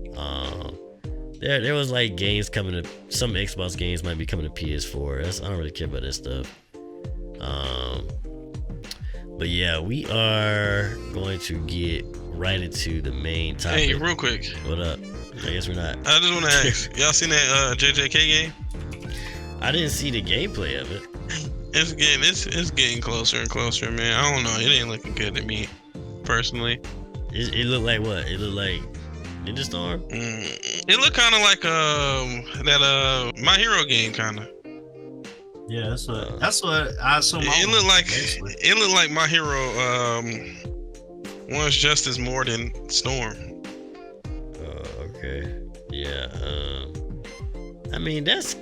[SPEAKER 1] There was like games coming to some Xbox games might be coming to PS4. I don't really care about that stuff. But yeah, we are going to get right into the main topic.
[SPEAKER 2] Hey, real quick.
[SPEAKER 1] What up? I guess we're not.
[SPEAKER 2] I just want to ask, y'all seen that JJK game?
[SPEAKER 1] I didn't see the gameplay of it.
[SPEAKER 2] It's getting closer and closer, man. I don't know. It ain't looking good to me, personally.
[SPEAKER 1] It looked like what? It looked like Ninja Storm?
[SPEAKER 2] It looked kind of like that My Hero game, kind of.
[SPEAKER 3] Yeah, that's what I assume.
[SPEAKER 2] It looked like My Hero wants justice more than Storm.
[SPEAKER 1] Okay. Yeah. I mean, that's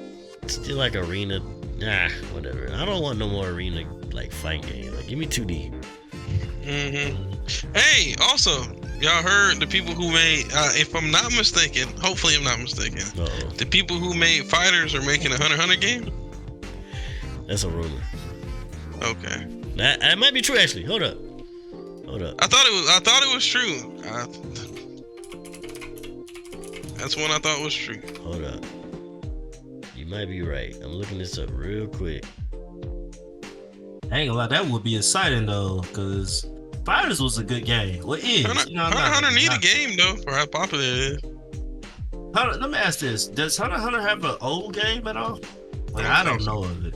[SPEAKER 1] still like arena. Nah, whatever. I don't want no more arena like fight game. Like, give me 2D.
[SPEAKER 2] Hey, also, y'all heard the people who made, if I'm not mistaken, hopefully I'm not mistaken, the people who made Fighters are making a Hunter x Hunter game?
[SPEAKER 1] That's a rumor.
[SPEAKER 2] Okay.
[SPEAKER 1] That might be true, actually. Hold up.
[SPEAKER 2] I thought it was true. That's one I thought was true.
[SPEAKER 1] Hold up. You might be right. I'm looking this up real quick.
[SPEAKER 3] I ain't gonna lie, that would be exciting though, because Fighters was a good game. Well, it is.
[SPEAKER 2] Hunter need a game though for how popular it is.
[SPEAKER 3] Let me ask this: does Hunter x Hunter have an old game at all? Like, I don't know of it.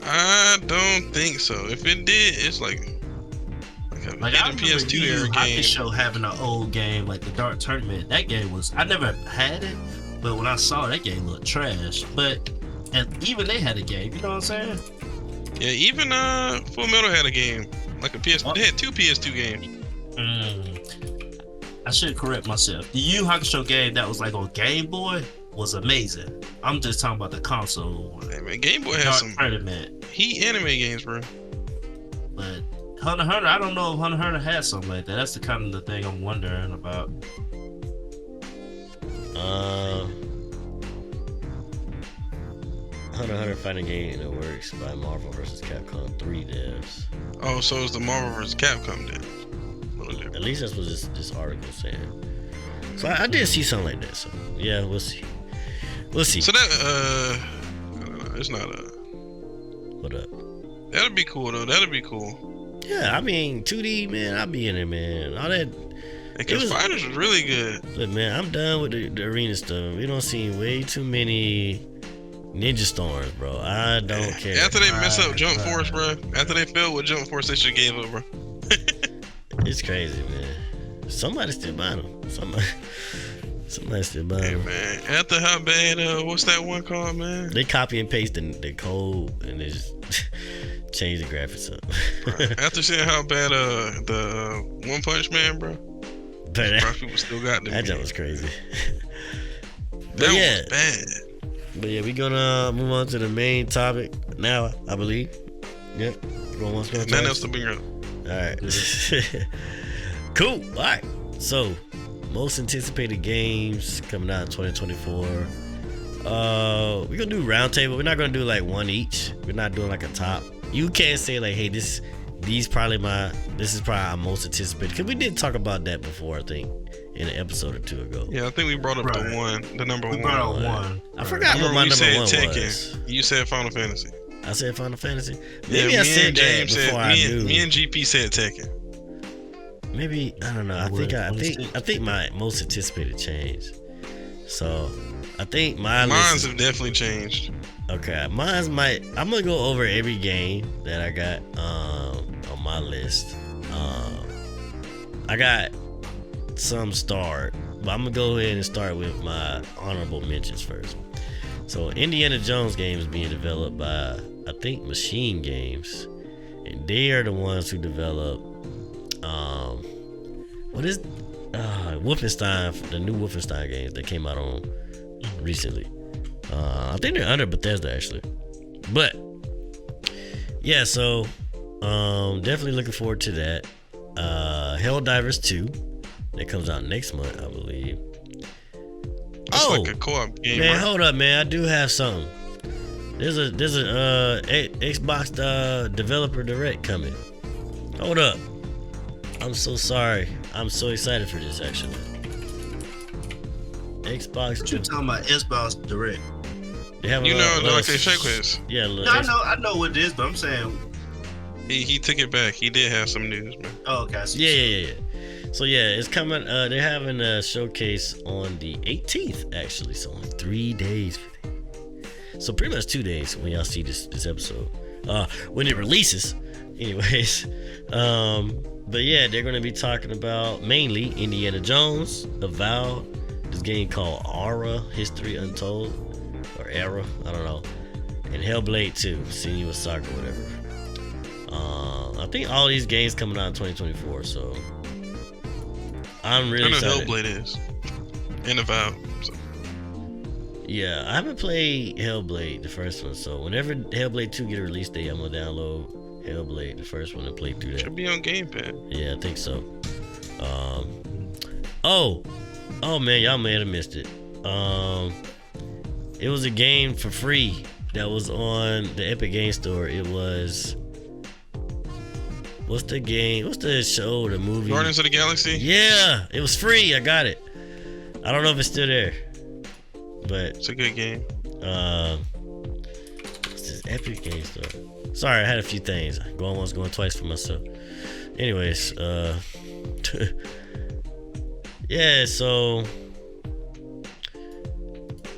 [SPEAKER 2] I don't think so. If it did, it's like a hidden PS2 era game.
[SPEAKER 3] Hakusho having an old game like the Dark Tournament. That game was, I never had it, but when I saw that game looked trash. And even they had a game. You know what I'm saying?
[SPEAKER 2] Yeah, even Full Metal had a game, like a PS2. They had 2 PS2 games.
[SPEAKER 3] I should correct myself. The Yu Hakusho game that was like on Game Boy was amazing. I'm just talking about the console one.
[SPEAKER 2] Hey, man, Game Boy has some
[SPEAKER 3] tournament.
[SPEAKER 2] Heat anime games, bro.
[SPEAKER 3] But Hunter x Hunter, I don't know if Hunter x Hunter has something like that. That's the kind of the thing I'm wondering about.
[SPEAKER 1] Hunter x Hunter fighting game that works by Marvel vs. Capcom 3 devs.
[SPEAKER 2] Oh, so it's the Marvel vs. Capcom then.
[SPEAKER 1] At least that's what this article is saying. So I did see something like that. So yeah, we'll see.
[SPEAKER 2] So that it's not a.
[SPEAKER 1] What up?
[SPEAKER 2] That'd be cool though. That'd be cool.
[SPEAKER 1] Yeah, I mean 2D, man. I'll be in it, man. All that.
[SPEAKER 2] Because Fighters was really good.
[SPEAKER 1] Look, man, I'm done with the arena stuff. We don't see way too many Ninja Storms, bro. I don't care.
[SPEAKER 2] After they mess up Jump Force, bro. After they failed with Jump Force, they should gave up, bro.
[SPEAKER 1] It's crazy, man. Somebody still buying them. Somebody still buying them.
[SPEAKER 2] Man, after how bad, what's that one called, man?
[SPEAKER 1] They copy and paste the code and they just change the graphics up.
[SPEAKER 2] Right. After seeing how bad the One Punch Man, bro. But people still got them.
[SPEAKER 1] That jump was crazy.
[SPEAKER 2] That was bad.
[SPEAKER 1] But yeah, we gonna move on to the main topic now, I believe. Yep.
[SPEAKER 2] Nothing else to bring up.
[SPEAKER 1] Alright. Cool. Alright. So, most anticipated games coming out in 2024. We're gonna do roundtable. We're not gonna do like one each. We're not doing like a top. You can't say like, hey, this is probably our most anticipated, because we did talk about that before, I think, in an episode or two ago.
[SPEAKER 2] Yeah, I think we brought up the number one.
[SPEAKER 1] I forgot what my number one was.
[SPEAKER 2] You said Final Fantasy.
[SPEAKER 1] I said Final Fantasy. Maybe I said that before I knew.
[SPEAKER 2] Me and GP said Tekken.
[SPEAKER 1] Maybe, I don't know. I think my most anticipated changed. So I think mine's
[SPEAKER 2] have definitely changed.
[SPEAKER 1] Okay, I'm gonna go over every game that I got on my list. I got some starred, but I'm gonna go ahead and start with my honorable mentions first. So Indiana Jones game is being developed by, I think, Machine Games, and they are the ones who develop what is Wolfenstein, the new Wolfenstein games that came out on recently. I think they're under Bethesda actually, but yeah. So definitely looking forward to that. Helldivers 2 that comes out next month, I believe.
[SPEAKER 2] That's like a co-op game,
[SPEAKER 1] man,
[SPEAKER 2] right?
[SPEAKER 1] hold up, man. I do have something. There's a Xbox developer direct coming. Hold up. I'm so sorry. I'm so excited for this actually. Xbox.
[SPEAKER 3] What you talking about? Xbox Direct.
[SPEAKER 1] They have
[SPEAKER 2] like they shake with.
[SPEAKER 1] Yeah,
[SPEAKER 3] I know what it is, but I'm saying
[SPEAKER 2] He took it back. He did have some news, man.
[SPEAKER 3] Oh, okay.
[SPEAKER 1] Yeah. So yeah, it's coming. They're having a showcase on the 18th, actually. So in 3 days. So pretty much 2 days when y'all see this episode. When it releases, anyways. But yeah, they're gonna be talking about mainly Indiana Jones, Avowed, this game called Aura, History Untold, or Era, I don't know, and Hellblade 2, Senua's Saga, whatever. I think all these games coming out in 2024, so I'm really excited.
[SPEAKER 2] I know Hellblade is. And Avowed. So.
[SPEAKER 1] Yeah, I haven't played Hellblade, the first one, so whenever Hellblade 2 get a release date, I'm gonna download Hellblade, the first one, and play through that.
[SPEAKER 2] Should be on Game Pass.
[SPEAKER 1] Yeah, I think so. Oh man, y'all may have missed it. It was a game for free that was on the Epic Game Store. It was, what's the game? What's the show? The movie?
[SPEAKER 2] Guardians of the Galaxy?
[SPEAKER 1] Yeah, it was free. I got it. I don't know if it's still there, but
[SPEAKER 2] it's a good game.
[SPEAKER 1] What's this Epic Game Store? Sorry, I had a few things. Going once, going twice for myself. Anyways, yeah, so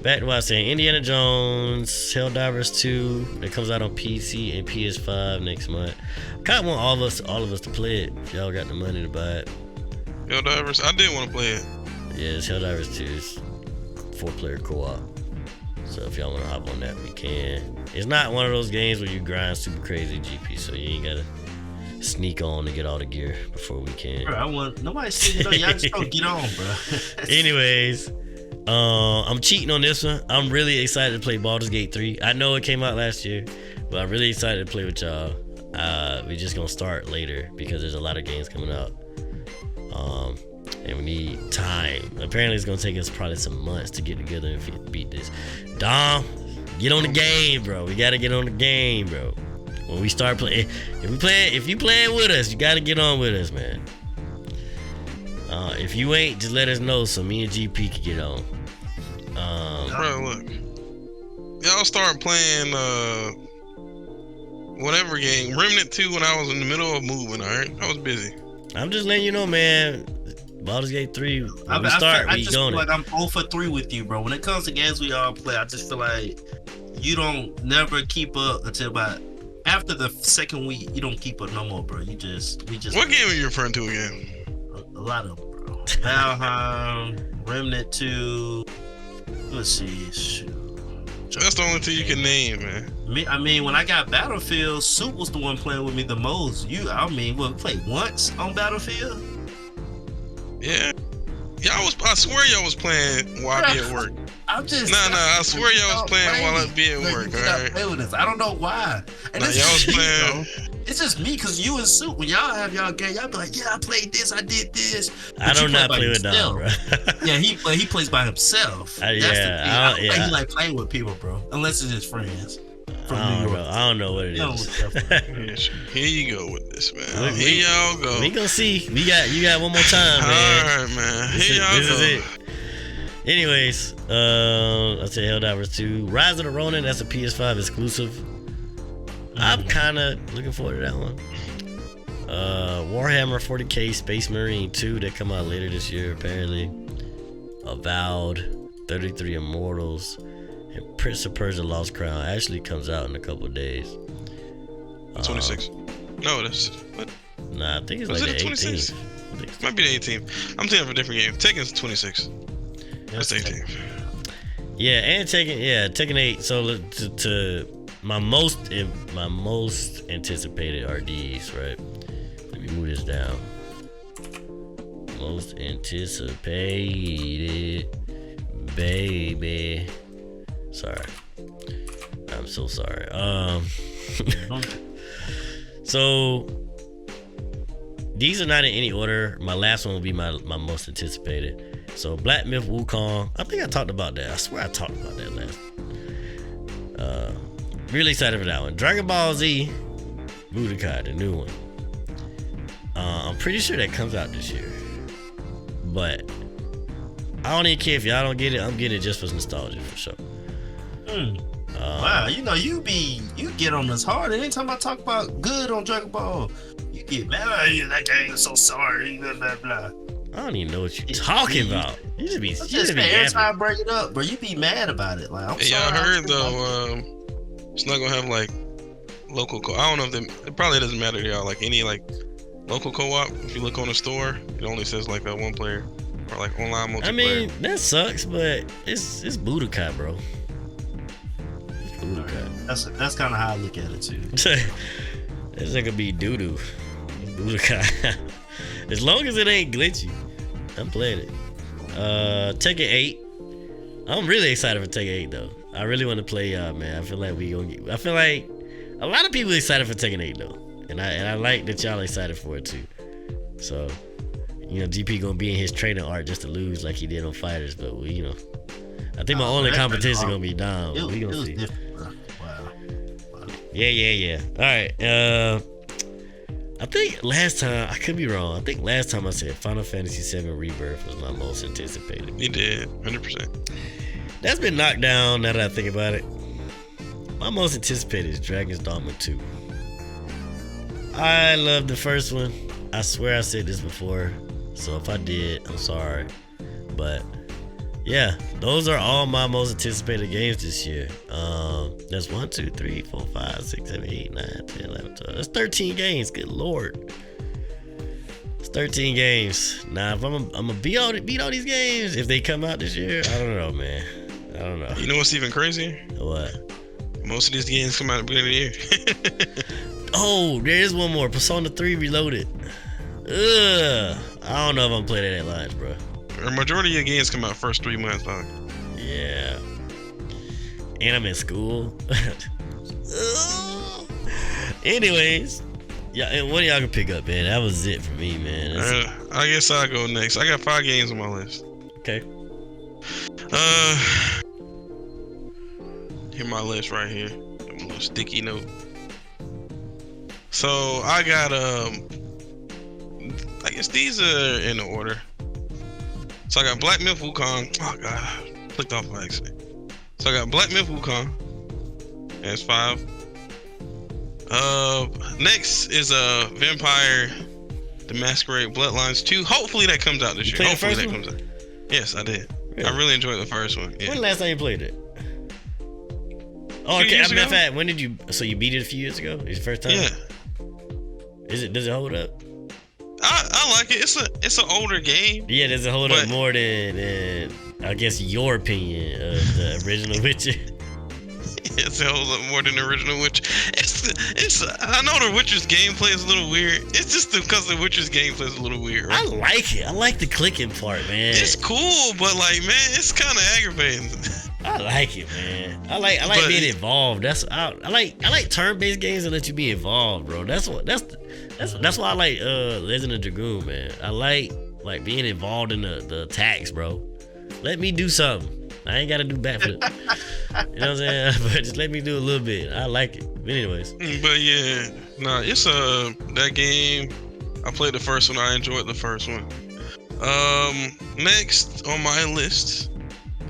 [SPEAKER 1] back to what I was saying. Indiana Jones, Helldivers 2 that comes out on PC and PS5 next month. I kinda want all of us to play it if y'all got the money to buy it.
[SPEAKER 2] Helldivers, I did want to play it.
[SPEAKER 1] Yeah, it's Helldivers 2. It's 4-player co-op. So if y'all wanna hop on that, we can. It's not one of those games where you grind super crazy GP, so you ain't gotta sneak on to get all the gear before we can.
[SPEAKER 3] Bro, nobody sneaking on. Y'all just don't get on, bro.
[SPEAKER 1] Anyways, I'm cheating on this one. I'm really excited to play Baldur's Gate 3. I know it came out last year, but I'm really excited to play with y'all. We're just gonna start later because there's a lot of games coming out. And we need time. Apparently it's gonna take us probably some months to get together and beat this. Dom, get on the game, bro. We gotta get on the game, bro. When we start playing, if you playing with us, you gotta get on with us, man. If you ain't, just let us know so me and GP can get on.
[SPEAKER 2] Bro, look, y'all start playing whatever game, Remnant 2, when I was in the middle of moving. All right, I was busy.
[SPEAKER 1] I'm just letting you know, man. Baldur's Gate 3, when we start,
[SPEAKER 3] I
[SPEAKER 1] we
[SPEAKER 3] just
[SPEAKER 1] going.
[SPEAKER 3] feel like I'm 0 for 3 with you, bro. When it comes to games we all play, I just feel like you don't never keep up until about after the second week. You don't keep up no more, bro. We just.
[SPEAKER 2] What game are you referring to again?
[SPEAKER 3] A lot of them, bro. Valheim, Remnant 2. Let's see. Shoot.
[SPEAKER 2] That's the only two you can name, man.
[SPEAKER 3] I mean, when I got Battlefield, Soup was the one playing with me the most. We played once on Battlefield?
[SPEAKER 2] Yeah. I swear y'all was playing while I be at work.
[SPEAKER 3] I'm just.
[SPEAKER 2] I swear y'all was playing while I be at work, alright?
[SPEAKER 3] Play with us. I don't know why. And
[SPEAKER 2] y'all was playing.
[SPEAKER 3] It's just me, cause you and Soup, when y'all have y'all game, y'all be like, yeah, I played this, I did this.
[SPEAKER 1] I do not play with Dom, bro.
[SPEAKER 3] Yeah, he plays by himself. That's the thing. I don't think he like playing with people, bro. Unless it's his friends from New York.
[SPEAKER 1] Bro. I don't know what it is.
[SPEAKER 2] Here you go with this, man. Here y'all go.
[SPEAKER 1] We gonna see. You got one more time, man.
[SPEAKER 2] All right, man. Here y'all go.
[SPEAKER 1] This is it. Anyways, I said Helldivers 2. Rise of the Ronin, that's a PS5 exclusive. I'm kind of looking forward to that one. Warhammer 40k Space Marine 2 that come out later this year apparently. Avowed, 33 Immortals, And Prince of Persia Lost Crown actually comes out in a couple of days.
[SPEAKER 2] 26. No, that's what?
[SPEAKER 1] Nah, I think it's
[SPEAKER 2] Was
[SPEAKER 1] like
[SPEAKER 2] it
[SPEAKER 1] the
[SPEAKER 2] the
[SPEAKER 1] 18th.
[SPEAKER 2] 26th? Might be the 18th. I'm thinking of a different game. Tekken's 26. That's 18th.
[SPEAKER 1] Yeah, and Tekken 8. So to my most anticipated are these, right? Let me move this down. Most anticipated, baby. Sorry, I'm so sorry. So these are not in any order. My last one will be my most anticipated. So Black Myth Wukong. I think I talked about that. I swear I talked about that last. Really excited for that one. Dragon Ball Z Budokai, the new one. I'm pretty sure that comes out this year. But I don't even care if y'all don't get it. I'm getting it just for nostalgia for sure.
[SPEAKER 3] Wow, you know you get on this hard. Anytime I talk about good on Dragon Ball, you get mad. Oh, that game is so sorry. Blah blah blah.
[SPEAKER 1] I don't even know what you're talking about. You just be
[SPEAKER 3] Every
[SPEAKER 1] yapping.
[SPEAKER 3] time I bring it up, bro, you be mad about it. Like, I'm
[SPEAKER 2] Hey,
[SPEAKER 3] sorry.
[SPEAKER 2] I heard though, it's not gonna have like local I don't know if it probably doesn't matter to y'all. Like any like local co-op. If you look on the store, it only says like a one player or like online multiplayer.
[SPEAKER 1] I mean, that sucks, but it's Budokai, bro. It's Budokai.
[SPEAKER 3] That's kind of how I look at it too.
[SPEAKER 1] This nigga be doo-doo. Budokai. As long as it ain't glitchy, I'm playing it. Tekken 8. I'm really excited for Tekken 8 though. I really want to play man. I feel like I feel like a lot of people are excited for Tekken 8 though. And I like that y'all are excited for it too. So, you know, GP gonna be in his training art just to lose like he did on Fighters, but we, you know, I think my only competition gonna be Dom. We gonna see.
[SPEAKER 3] Wow.
[SPEAKER 1] Yeah. All right. I think last time, I could be wrong. I think last time I said Final Fantasy VII Rebirth was my most anticipated.
[SPEAKER 2] You did, 100%.
[SPEAKER 1] That's been knocked down now that I think about it. My most anticipated is Dragon's Dogma 2. I love the first one. I swear I said this before, so if I did, I'm sorry. But yeah, those are all my most anticipated games this year. That's 1, 2, 3, 4, 5, 6, 7, 8, 9, 10, 11, 12. That's 13 games. Good lord. It's 13 games. Now, if I'm gonna beat all these games, if they come out this year, I don't know, man. I don't know.
[SPEAKER 2] You know what's even crazier?
[SPEAKER 1] What?
[SPEAKER 2] Most of these games come out at the beginning of the year.
[SPEAKER 1] Oh, there is one more. Persona 3 Reloaded. Ugh. I don't know if I'm playing that at launch, bro.
[SPEAKER 2] The majority of your games come out first 3 months, dog.
[SPEAKER 1] Yeah. And I'm in school. Anyways, yeah, and what y'all can pick up, man? That was it for me, man.
[SPEAKER 2] I guess I'll go next. I got 5 games on my list.
[SPEAKER 1] Okay.
[SPEAKER 2] Here's my list right here. A little sticky note. So I got I guess these are in the order. So I got Black Myth Wukong. Oh god, I clicked off by accident. So I got Black Myth Wukong. That's 5. Next is Vampire the Masquerade Bloodlines 2. Hopefully that comes out this year. Hopefully that comes out. Yes, I did. Really? I really enjoyed the first one. Yeah.
[SPEAKER 1] When last time you played it? Oh, okay. Matter of fact, when did you? So you beat it a few years ago? It's your first time?
[SPEAKER 2] Yeah.
[SPEAKER 1] Does it hold up?
[SPEAKER 2] I like it. It's an older game.
[SPEAKER 1] Yeah, does it hold up more than I guess your opinion of the original Witcher?
[SPEAKER 2] It holds up more than the original Witcher. I know the Witcher's gameplay is a little weird. It's just because the Witcher's gameplay is a little weird. Right?
[SPEAKER 1] I like it. I like the clicking part, man.
[SPEAKER 2] It's cool, but like, man, it's kind of aggravating.
[SPEAKER 1] I like it, man. I like being involved. I like turn-based games that let you be involved, bro. That's why I like Legend of Dragoon, man. I like being involved in the attacks, bro. Let me do something. I ain't gotta do backflip. You know what I'm saying? But just let me do a little bit. I like it. But anyways.
[SPEAKER 2] But yeah, nah, it's that game. I played the first one. I enjoyed the first one. Next on my list,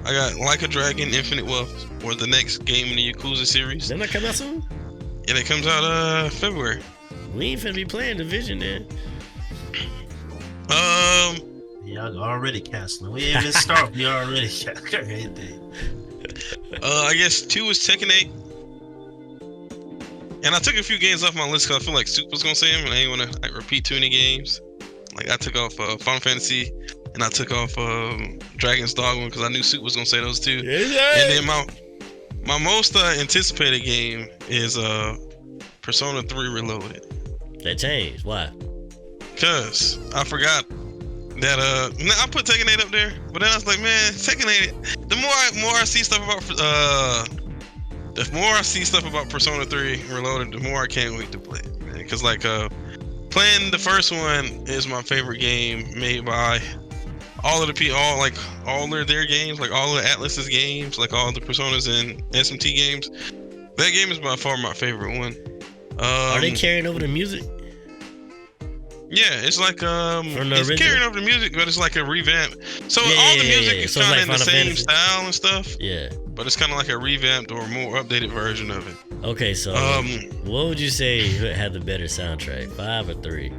[SPEAKER 2] I got Like a Dragon: Infinite Wealth, or the next game in the Yakuza series.
[SPEAKER 1] Doesn't that come out soon?
[SPEAKER 2] Yeah, it comes out February.
[SPEAKER 1] We ain't finna be playing Division then.
[SPEAKER 3] Y'all already canceling. We ain't even start. You already canceling everything.
[SPEAKER 2] I guess 2 was Tekken 8. And I took a few games off my list because I feel like Soup was gonna say them, and I didn't want to like repeat too many games. Like I took off Final Fantasy, and I took off Dragon's Dogma because I knew Soup was gonna say those two. And then my most anticipated game is Persona 3 Reloaded.
[SPEAKER 1] That changed. Why?
[SPEAKER 2] Cause I forgot that I put Tekken 8 up there, but then I was like, man, Tekken 8. The more I see stuff about Persona 3 Reloaded, the more I can't wait to play it, man. Because like playing the first one is my favorite game made by all of the people, all of their games, like all of Atlus's games, like all the Personas and SMT games. That game is by far my favorite one.
[SPEAKER 1] Are they carrying over the music?
[SPEAKER 2] Yeah, it's like it's carrying over the music, but it's like a revamp. So all the music is
[SPEAKER 1] So
[SPEAKER 2] kind of
[SPEAKER 1] like
[SPEAKER 2] in the
[SPEAKER 1] Final
[SPEAKER 2] same style and stuff.
[SPEAKER 1] Yeah.
[SPEAKER 2] But it's kind of like a revamped or more updated version of it.
[SPEAKER 1] Okay, so what would you say had the better soundtrack, 5 or 3?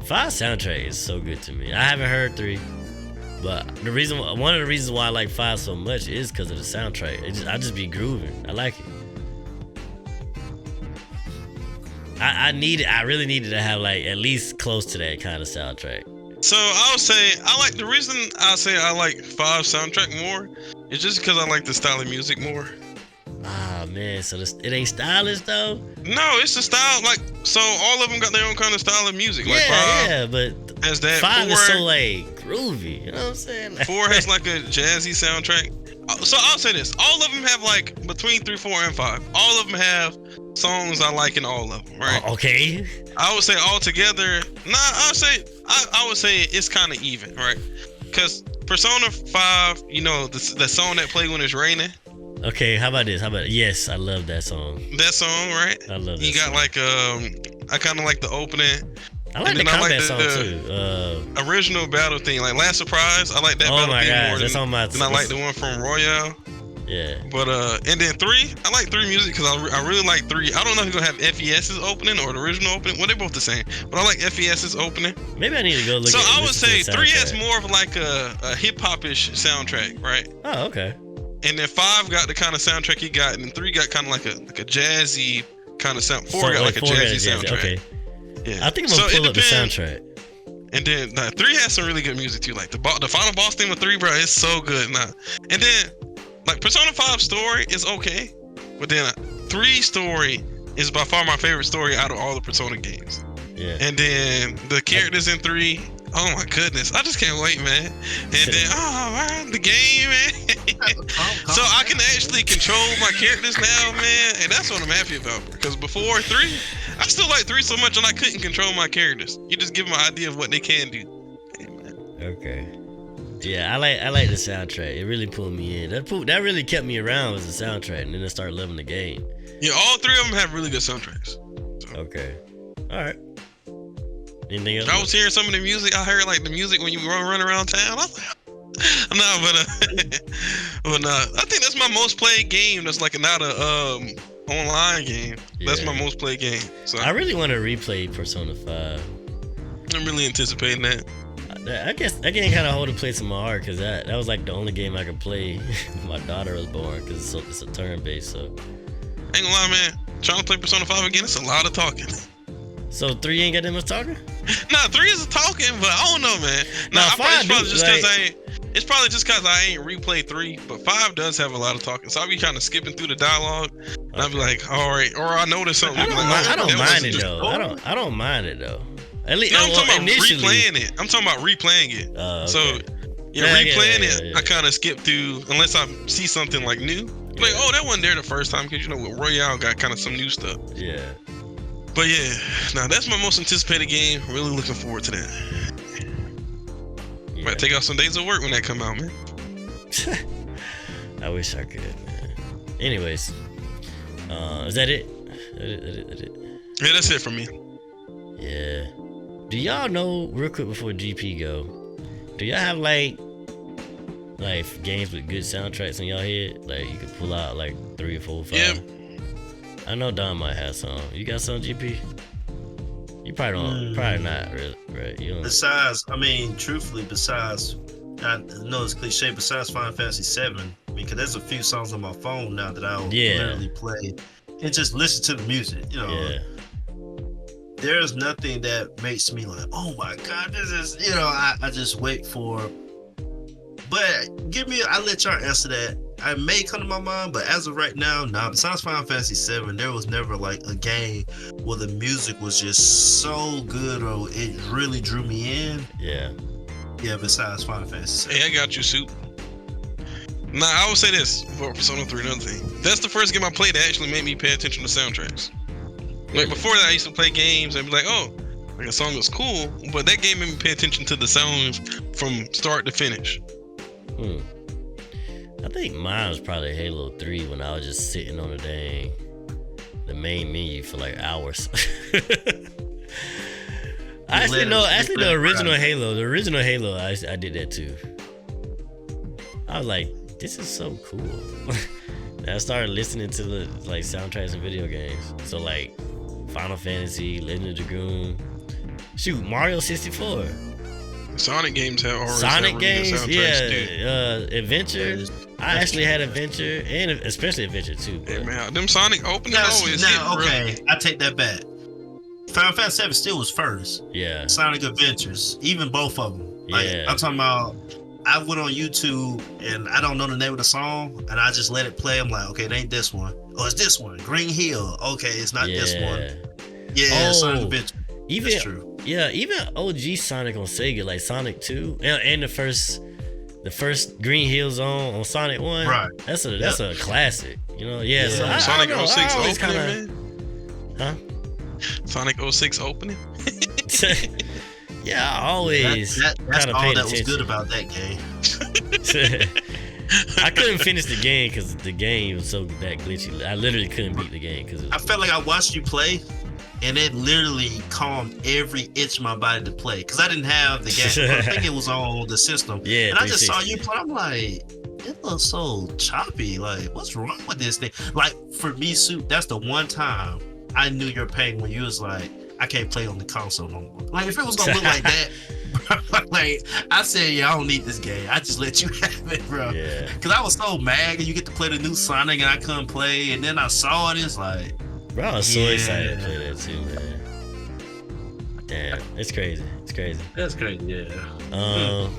[SPEAKER 1] 5 soundtrack is so good to me. I haven't heard 3, but one of the reasons why I like 5 so much is because of the soundtrack. I just be grooving. I like it. I really needed to have like at least close to that kind of soundtrack.
[SPEAKER 2] So I would say the reason I say I like 5 soundtrack more is just because I like the style of music more.
[SPEAKER 1] Ah man, so it ain't stylish though?
[SPEAKER 2] No, it's the style. Like, so all of them got their own kind of style of music. Like
[SPEAKER 1] yeah,
[SPEAKER 2] 5
[SPEAKER 1] but
[SPEAKER 2] has that.
[SPEAKER 1] 5
[SPEAKER 2] 4,
[SPEAKER 1] is so like groovy. You know what I'm saying?
[SPEAKER 2] 4 has like a jazzy soundtrack. So I'll say this: all of them have like between 3, 4, and 5. All of them have songs I like in all of them, right?
[SPEAKER 1] Okay.
[SPEAKER 2] I would say all together. I would say it's kind of even, right? Because Persona 5, you know, the song that play when it's raining.
[SPEAKER 1] Okay, how about this? Yes, I love that song.
[SPEAKER 2] That song, right?
[SPEAKER 1] I love that.
[SPEAKER 2] You got
[SPEAKER 1] song.
[SPEAKER 2] like I kind of like the opening.
[SPEAKER 1] I like the combat song too.
[SPEAKER 2] Original battle thing, like Last Surprise. I like that.
[SPEAKER 1] Oh
[SPEAKER 2] battle
[SPEAKER 1] my
[SPEAKER 2] theme
[SPEAKER 1] gosh,
[SPEAKER 2] more
[SPEAKER 1] that's on my.
[SPEAKER 2] than I like the one from Royale.
[SPEAKER 1] Yeah.
[SPEAKER 2] But and then 3, I like 3 music because I really like 3. I don't know if you're gonna have FES's opening or the original opening. Well, they're both the same, but I like FES's opening.
[SPEAKER 1] Maybe I need to go look.
[SPEAKER 2] So I would say 3 has
[SPEAKER 1] soundtrack.
[SPEAKER 2] more of like a hip hop-ish soundtrack, right?
[SPEAKER 1] Oh, okay.
[SPEAKER 2] And then 5 got the kind of soundtrack he got, and then 3 got kind of like a jazzy kind of sound. 4 got like a jazzy soundtrack.
[SPEAKER 1] Okay.
[SPEAKER 2] Yeah.
[SPEAKER 1] I think I'm gonna pull up the soundtrack.
[SPEAKER 2] And then 3 has some really good music too. Like the final boss theme of 3, bro, it's so good. And then like Persona 5 story is okay, but then 3 story is by far my favorite story out of all the Persona games.
[SPEAKER 1] Yeah.
[SPEAKER 2] And then the characters in 3, oh my goodness, I just can't wait, man. And then man, the game, man. So I can actually control my characters now, man, and that's what I'm happy about. Because before 3, I still like 3 so much, and I couldn't control my characters. You just give them an idea of what they can do. Hey, man.
[SPEAKER 1] Okay. Yeah, I like the soundtrack. It really pulled me in. That really kept me around was the soundtrack, and then I started loving the game.
[SPEAKER 2] Yeah, all 3 of them have really good soundtracks. So.
[SPEAKER 1] Okay. All right. Anything else?
[SPEAKER 2] I was hearing some of the music. I heard like the music when you run around town. I was like, no, but I think that's my most played game. That's like not a online game. Yeah. That's my most played game. So
[SPEAKER 1] I really want to replay Persona 5.
[SPEAKER 2] I'm really anticipating that.
[SPEAKER 1] I guess I can kind of hold a place in my heart because that was like the only game I could play when my daughter was born because it's a turn-based. So
[SPEAKER 2] ain't gonna lie, man. Trying to play Persona 5 again, it's a lot of talking.
[SPEAKER 1] So 3 ain't got that much talking?
[SPEAKER 2] Nah, 3 is talking, but I don't know, man. Nah, it's probably just cause I ain't replayed 3, but 5 does have a lot of talking. So I'll be kind of skipping through the dialogue, and I'll be like, all right, or I notice something.
[SPEAKER 1] I don't mind it though. I don't mind it though. At least
[SPEAKER 2] no, I'm talking about
[SPEAKER 1] initially.
[SPEAKER 2] replaying it. I'm talking about replaying it.
[SPEAKER 1] Okay.
[SPEAKER 2] So replaying it, I kind of skip through unless I see something like new. Yeah. Like, oh, that wasn't there the first time because you know with Royale got kind of some new stuff.
[SPEAKER 1] Yeah.
[SPEAKER 2] But yeah, now that's my most anticipated game. Really looking forward to that. Yeah. Might take out some days of work when that come out, man.
[SPEAKER 1] I wish I could, man. Anyways, is that it?
[SPEAKER 2] Yeah, that's it for me.
[SPEAKER 1] Yeah. Do y'all know, real quick before GP go, do y'all have like games with good soundtracks in y'all head? Like you could pull out like 3 or 4 or 5.
[SPEAKER 2] Yeah.
[SPEAKER 1] I know Don might have some. You got some, GP? You probably don't. Probably not, really, right? You don't.
[SPEAKER 3] Besides, I mean, truthfully, I know it's cliche. Besides Final Fantasy 7, I mean, because there's a few songs on my phone now that I'll
[SPEAKER 1] Yeah.
[SPEAKER 3] literally play and just listen to the music. You know,
[SPEAKER 1] Yeah.
[SPEAKER 3] there's nothing that makes me like, oh my god, this is, you know, I just wait for. But I let y'all answer that. I may come to my mind, but as of right now, nah. Besides Final Fantasy VII, there was never like a game where the music was just so good or it really drew me in.
[SPEAKER 1] Yeah.
[SPEAKER 3] Yeah, besides Final Fantasy VII.
[SPEAKER 2] Hey, I got you, Suit. Nah, I would say this for Persona 3, another thing. That's the first game I played that actually made me pay attention to soundtracks. Like, before that, I used to play games and be like, oh, like a song was cool, but that game made me pay attention to the sounds from start to finish.
[SPEAKER 1] I think mine was probably Halo 3 when I was just sitting on the main menu for like hours. The original Halo, I did that too. I was like, this is so cool. And I started listening to the like soundtracks of video games. So like Final Fantasy, Legend of Dragoon, Mario 64.
[SPEAKER 2] Sonic games have always
[SPEAKER 1] Sonic
[SPEAKER 2] had really
[SPEAKER 1] games,
[SPEAKER 2] good soundtracks,
[SPEAKER 1] Adventure. I actually had Adventure, and especially Adventure too.
[SPEAKER 2] Hey man, them Sonic openings always
[SPEAKER 3] now,
[SPEAKER 2] hit
[SPEAKER 3] okay,
[SPEAKER 2] real.
[SPEAKER 3] I take that back. Final Fantasy VII still was first.
[SPEAKER 1] Yeah.
[SPEAKER 3] Sonic Adventures, even both of them. Like,
[SPEAKER 1] Yeah.
[SPEAKER 3] I'm talking about, I went on YouTube and I don't know the name of the song, and I just let it play. I'm like, okay, it ain't this one. Oh, it's this one. Green Hill. Okay, it's not this one. Yeah, Sonic Adventure. That's true.
[SPEAKER 1] Yeah, even OG Sonic on Sega, like Sonic 2, and the first Green Hill Zone on Sonic 1.
[SPEAKER 3] Right.
[SPEAKER 1] That's a classic. You know, yeah. So
[SPEAKER 2] Sonic 06 opening,
[SPEAKER 1] man. Huh?
[SPEAKER 2] Sonic 06 opening.
[SPEAKER 1] Yeah, I always
[SPEAKER 3] that's
[SPEAKER 1] kind of
[SPEAKER 3] all
[SPEAKER 1] paid
[SPEAKER 3] that
[SPEAKER 1] attention.
[SPEAKER 3] was good about that game.
[SPEAKER 1] I couldn't finish the game because the game was so that glitchy. I literally couldn't beat the game because
[SPEAKER 3] I felt like I watched you play, and it literally calmed every itch in my body to play. Because I didn't have the game. I think it was on the system.
[SPEAKER 1] Yeah,
[SPEAKER 3] and I just saw
[SPEAKER 1] 360.
[SPEAKER 3] you play. I'm like, it looks so choppy. Like, what's wrong with this thing? Like, for me, Soup, that's the one time I knew your pain when you was like, I can't play on the console no more. Like, if it was gonna look like that, like, I said, yeah, I don't need this game. I just let you have it, bro.
[SPEAKER 1] Yeah.
[SPEAKER 3] Because I was so mad and you get to play the new Sonic and I couldn't play. And then I saw it, it's like,
[SPEAKER 1] Bro, I was so
[SPEAKER 3] Yeah.
[SPEAKER 1] excited to play that too, man. Damn, it's crazy. It's crazy.
[SPEAKER 3] that's crazy, yeah.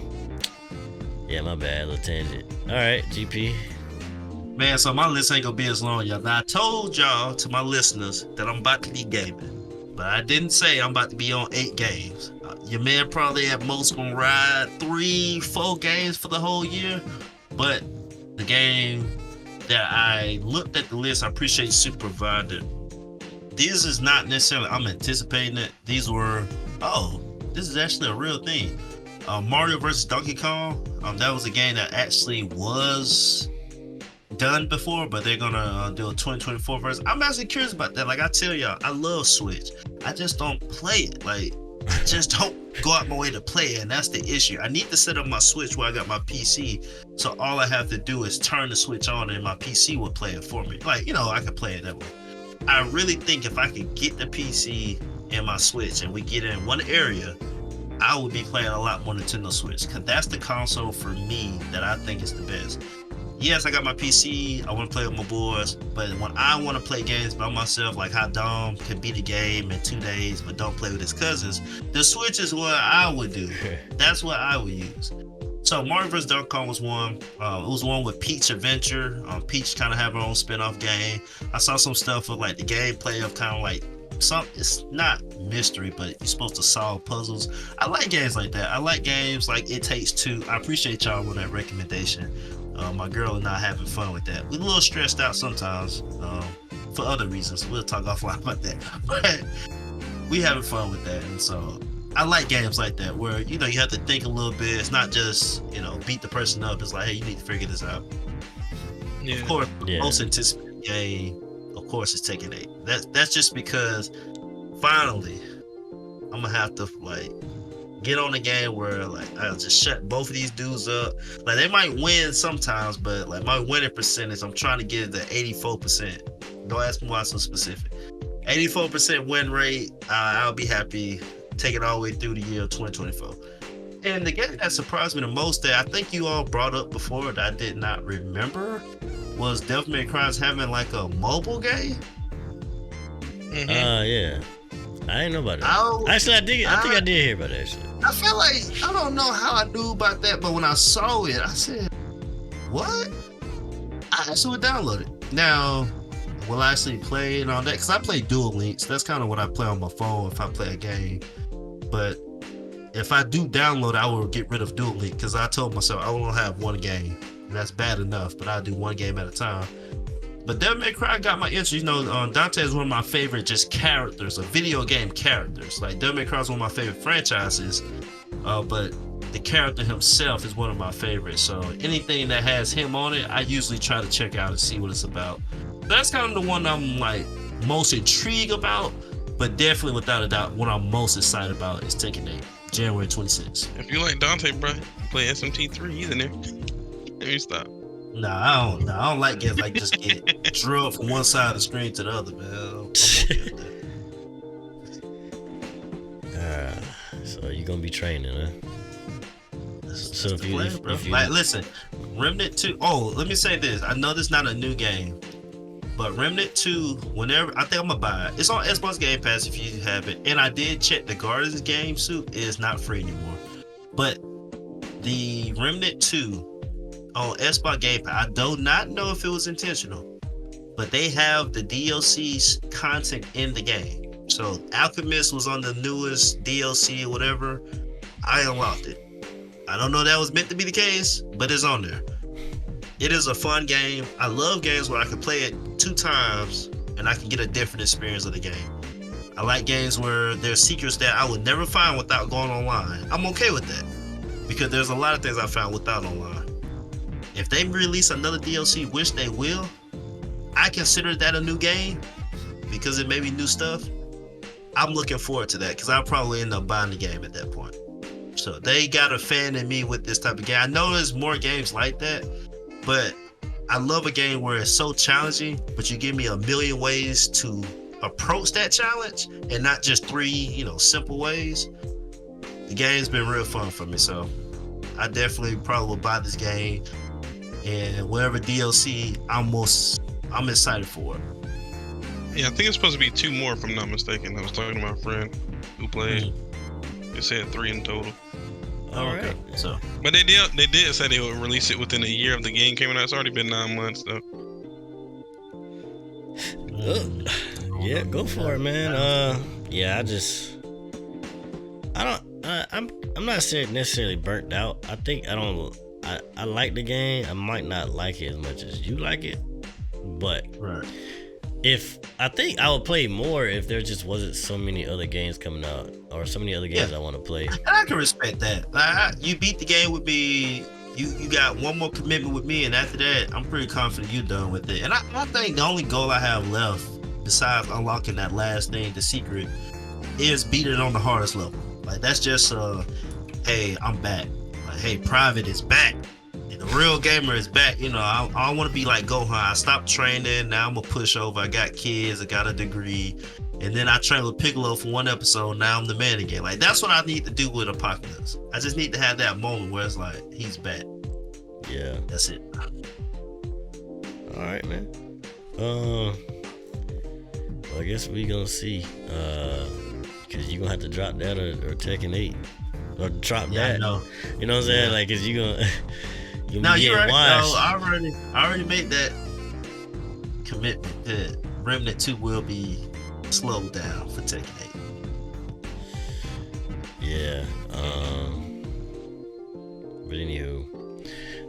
[SPEAKER 1] Yeah, my bad, little tangent. All right, GP.
[SPEAKER 3] Man, so my list ain't gonna be as long, y'all. Now, I told y'all, to my listeners, that I'm about to be gaming. But I didn't say I'm about to be on 8 games. Your man probably at most gonna ride 3-4 games for the whole year. But the game that I looked at the list, I appreciate Super provided. These is not necessarily I'm anticipating it. These were, this is actually a real thing. Mario vs. Donkey Kong. That was a game that actually was done before, but they're gonna do a 2024 version. I'm actually curious about that. Like I tell y'all, I love Switch. I just don't play it. Like I just don't go out my way to play it, and that's the issue. I need to set up my Switch where I got my PC, so all I have to do is turn the Switch on, and my PC will play it for me. Like, you know, I can play it that way. I really think if I could get the PC and my Switch, and we get in one area, I would be playing a lot more Nintendo Switch, because that's the console for me that I think is the best. Yes, I got my PC, I want to play with my boys, but when I want to play games by myself, like how Dom can beat a game in 2 days but don't play with his cousins, the Switch is what I would do. That's what I would use. So Mario vs. Donkey Kong was one. It was one with Peach Adventure. Peach kind of have her own spin-off game. I saw some stuff of like the gameplay of kind of like it's not mystery, but you're supposed to solve puzzles. I like games like that. I like games like It Takes Two. I appreciate y'all with that recommendation. My girl and I having fun with that. We're a little stressed out sometimes for other reasons. We'll talk offline about that. But we having fun with that, and so I like games like that where you have to think a little bit. It's not just beat the person up. It's like, hey, you need to figure this out.
[SPEAKER 2] Yeah.
[SPEAKER 3] Of course,
[SPEAKER 1] Yeah.
[SPEAKER 3] most anticipated game, of course, is Tekken 8. That's just because finally I'm gonna have to like get on a game where like I'll just shut both of these dudes up. Like they might win sometimes, but like my winning percentage, I'm trying to get it to 84%. Don't ask me why so specific. 84% win rate. I'll be happy. Take it all the way through the year of 2024. And the game that surprised me the most that I think you all brought up before that I did not remember was Devil May Cry's having like a mobile game.
[SPEAKER 1] Yeah. I didn't know about that.
[SPEAKER 3] I
[SPEAKER 1] Actually, I think I did hear about it. Actually,
[SPEAKER 3] I feel like I don't know how I knew about that, but when I saw it, I said, "What?" I actually would download it. Now, will I actually play and all that? Because I play Dual Links. That's kind of what I play on my phone if I play a game. But if I do download, I will get rid of Dual Link because I told myself I only have one game, and that's bad enough. But I'll do one game at a time. But Devil May Cry got my interest. You know, Dante is one of my favorite just characters, video game characters. Like Devil May Cry is one of my favorite franchises, but the character himself is one of my favorites. So anything that has him on it, I usually try to check out and see what it's about. That's kind of the one I'm like most intrigued about, but definitely without a doubt, what I'm most excited about is Tekken 8, January 26th.
[SPEAKER 2] If you like Dante, bro, play SMT3. He's in there. Let me stop.
[SPEAKER 3] Nah, I don't like games like just get drilled from one side of the screen to the other, man. I'm okay with that.
[SPEAKER 1] So you gonna be training, huh? So if you
[SPEAKER 3] like, listen, Remnant 2. Oh, let me say this. I know this is not a new game, but Remnant 2. Whenever I think I'm gonna buy it. It's on Xbox Game Pass if you have it. And I did check the Guardians game suit is not free anymore. But the Remnant 2 on Xbox Game Pass, I do not know if it was intentional, but they have the DLC's content in the game. So Alchemist was on the newest DLC or whatever. I unlocked it. I don't know if that was meant to be the case, but it's on there. It is a fun game. I love games where I can play it 2 times and I can get a different experience of the game. I like games where there's secrets that I would never find without going online. I'm okay with that because there's a lot of things I found without online. If they release another DLC, which they will, I consider that a new game because it may be new stuff. I'm looking forward to that because I'll probably end up buying the game at that point. So they got a fan in me with this type of game. I know there's more games like that, but I love a game where it's so challenging, but you give me a million ways to approach that challenge and not just 3, simple ways. The game's been real fun for me, so I definitely probably will buy this game. And whatever DLC, I'm excited for it.
[SPEAKER 2] Yeah, I think it's supposed to be 2 more if I'm not mistaken. I was talking to my friend who played. They said 3 in total.
[SPEAKER 1] All right.
[SPEAKER 3] So,
[SPEAKER 2] but they did say they would release it within a year of the game coming out. It's already been 9 months though.
[SPEAKER 1] Yeah, go for it, man. Yeah, I'm not necessarily burnt out. I think I like the game. I might not like it as much as you like it, but
[SPEAKER 3] right.
[SPEAKER 1] I think I would play more if there just wasn't so many other games coming out or so many other games I want to play.
[SPEAKER 3] And I can respect that. You beat the game with me. You got one more commitment with me, and after that, I'm pretty confident you're done with it. And I think the only goal I have left, besides unlocking that last thing, the secret, is beating it on the hardest level. Like that's just hey, I'm back. Like, hey, Private is back. The real gamer is back. I don't want to be like Gohan. I stopped training. Now I'm a pushover. I got kids. I got a degree. And then I trained with Piccolo for 1 episode. Now I'm the man again. Like, that's what I need to do with Apocalypse. I just need to have that moment where it's like, he's back.
[SPEAKER 1] Yeah.
[SPEAKER 3] That's it.
[SPEAKER 1] All right, man. Well, I guess we gonna see. Because you're gonna have to drop that or Tekken 8. Or drop that.
[SPEAKER 3] I know.
[SPEAKER 1] You know what I'm saying? Like, because you're gonna...
[SPEAKER 3] No, you're right. No, I already made that commitment that Remnant 2 will be slowed down for Tekken 8.
[SPEAKER 1] Yeah. But anywho,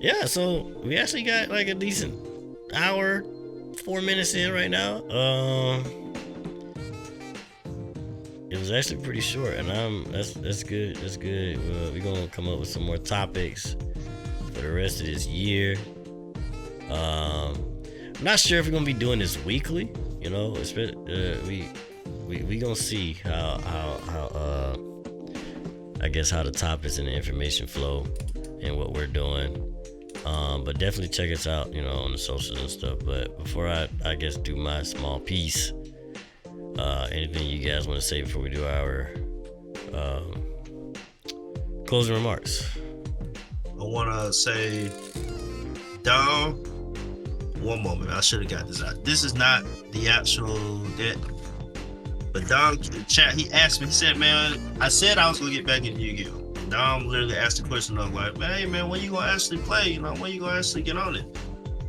[SPEAKER 1] yeah. So we actually got like a decent hour, 4 minutes in right now. It was actually pretty short, and that's good. That's good. We're gonna come up with some more topics for the rest of this year. I'm not sure if we're gonna be doing this weekly. We gonna see how I guess how the topics and the information flow and what we're doing. But definitely check us out, on the socials and stuff. But before I guess do my small piece, anything you guys want to say before we do our closing remarks.
[SPEAKER 3] I want to say, Dom, one moment. I should have got this out. This is not the actual deck. But Dom, chat, he asked me, he said, man, I said I was going to get back into Yu-Gi-Oh! Dom literally asked the question of like, man, hey, man, when you going to actually play? You know, when you going to actually get on it?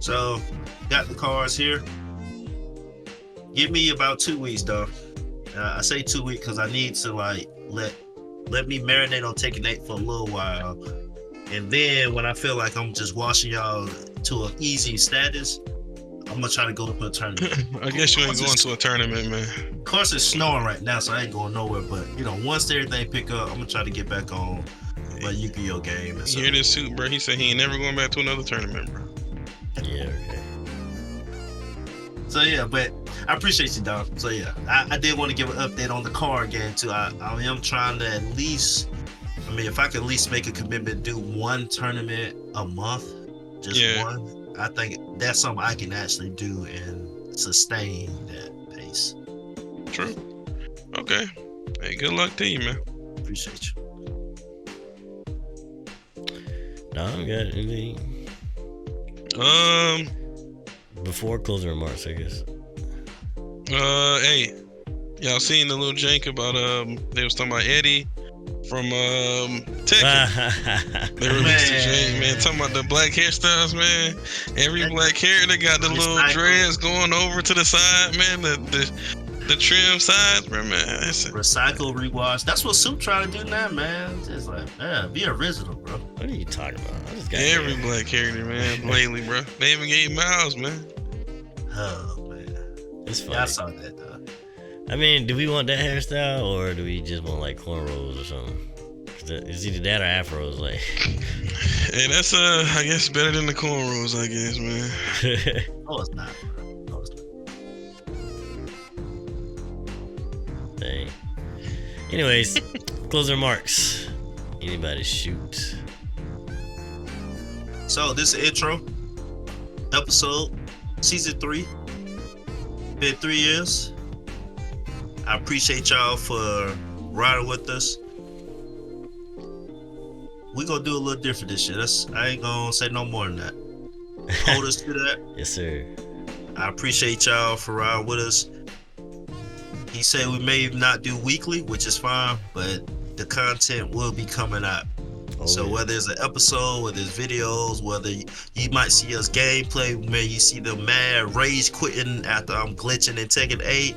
[SPEAKER 3] So, got the cards here. Give me about 2 weeks, Dom. I say 2 weeks because I need to like let me marinate on Taking 8 for a little while. And then when I feel like I'm just washing y'all to an easy status, I'm gonna try to go to a tournament.
[SPEAKER 2] I guess you ain't going to a tournament, man.
[SPEAKER 3] Of course, it's snowing right now, so I ain't going nowhere. But you know, once everything pick up, I'm gonna try to get back on my Yu-Gi-Oh game. And
[SPEAKER 2] You hear this suit, bro? He said he ain't never going back to another tournament, bro.
[SPEAKER 1] Yeah, okay.
[SPEAKER 3] So yeah, but I appreciate you, Dom. So yeah, I did want to give an update on the card game too. I am trying to at least, I mean, if I could at least make a commitment, do one tournament a month, just one. I think that's something I can actually do and sustain that pace.
[SPEAKER 2] True. Okay. Hey, good luck to you, man.
[SPEAKER 3] Appreciate you.
[SPEAKER 1] No, I don't got anything. Before closing remarks, I guess.
[SPEAKER 2] Hey, y'all seen the little jank about they was talking about Eddie from Tekken. They released the jank, man, talking about the black hairstyles, man. Every black hair, they got the little dreads going over to the side, man. The trim sides, bro, man.
[SPEAKER 3] Recycle, rewash. That's what Soup trying to do now, man. Just like, man, be original, bro.
[SPEAKER 1] What are you talking about? I just got
[SPEAKER 2] every black character, man, lately, bro. They even gave Miles, man.
[SPEAKER 3] Oh man,
[SPEAKER 1] it's funny.
[SPEAKER 3] Yeah, I saw that though.
[SPEAKER 1] I mean, do we want that hairstyle or do we just want like cornrows or something? It's either that or afros, like.
[SPEAKER 2] Hey, that's I guess better than the cornrows, I guess, man.
[SPEAKER 3] No, it's not, bro. No, it's not.
[SPEAKER 1] Dang. Anyways, closing remarks. Anybody shoot?
[SPEAKER 3] So this is intro episode, season 3. Been 3 years. I appreciate y'all for riding with us. We gonna do a little different this year. I ain't gonna say no more than that. Hold us to that.
[SPEAKER 1] Yes, sir.
[SPEAKER 3] I appreciate y'all for riding with us. He said we may not do weekly, which is fine, but the content will be coming out. So whether it's an episode, whether it's videos, whether you might see us gameplay, man, you see the mad rage quitting after I'm glitching and taking 8,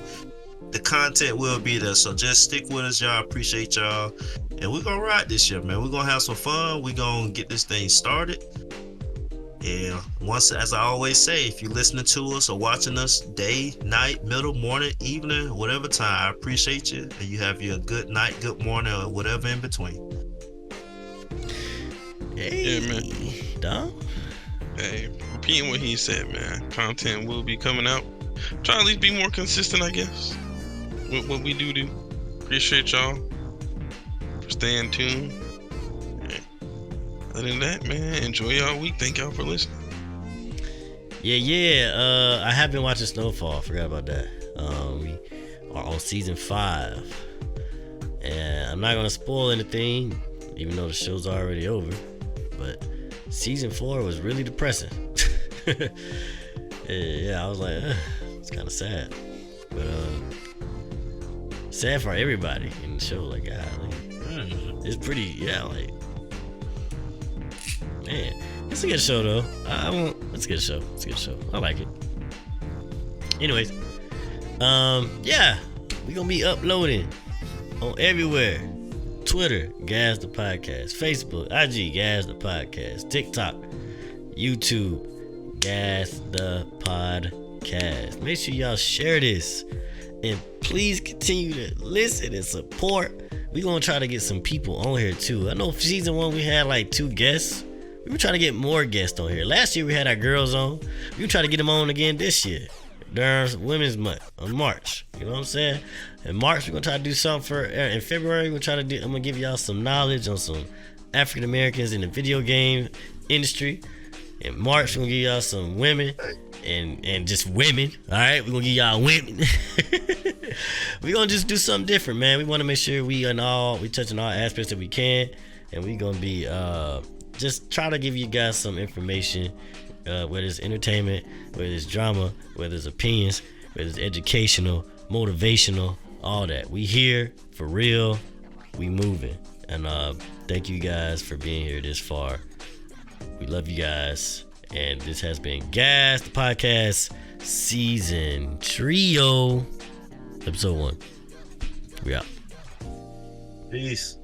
[SPEAKER 3] the content will be there. So just stick with us, y'all. Appreciate y'all. And we're going to ride this year, man. We're going to have some fun. We're going to get this thing started. And once, as I always say, if you're listening to us or watching us day, night, middle, morning, evening, whatever time, I appreciate you. And you have your good night, good morning, or whatever in between.
[SPEAKER 1] Hey,
[SPEAKER 2] yeah, man.
[SPEAKER 1] Dom?
[SPEAKER 2] Hey, repeating what he said, man. Content will be coming out. Try to at least be more consistent, I guess. With what we do. Appreciate y'all for staying tuned. Other than that, man, enjoy y'all week. Thank y'all for listening.
[SPEAKER 1] Yeah. I have been watching Snowfall. Forgot about that. We are on season 5, and I'm not gonna spoil anything, even though the show's already over. But season 4 was really depressing. Yeah, I was like, it's kind of sad, but sad for everybody in the show. Like, God, it's pretty. Yeah, like. Man, it's a good show though. It's a good show. It's a good show. I like it. Anyways, yeah, we gonna be uploading on everywhere. Twitter, Gas the Podcast. Facebook, IG, Gas the Podcast. TikTok, YouTube, Gas the Podcast. Make sure y'all share this, and please continue to listen and support. We gonna try to get some people on here too. I know season 1 we had like 2 guests. We were trying to get more guests on here. Last year we had our girls on. We were trying to get them on again this year during Women's Month on March. You know what I'm saying? In March we're gonna try to do something in February we're trying to do. I'm gonna give y'all some knowledge on some African Americans in the video game industry. In March we're gonna give y'all some women and just women. All right, we're gonna give y'all women. We're gonna just do something different, man. We want to make sure we touching all aspects that we can. and we gonna be just try to give you guys some information, whether it's entertainment, whether it's drama, whether it's opinions, whether it's educational, motivational, all that. We here for real. We moving. And thank you guys for being here this far. We love you guys. And this has been Gas, the podcast season trio, episode 1. We out.
[SPEAKER 3] Peace.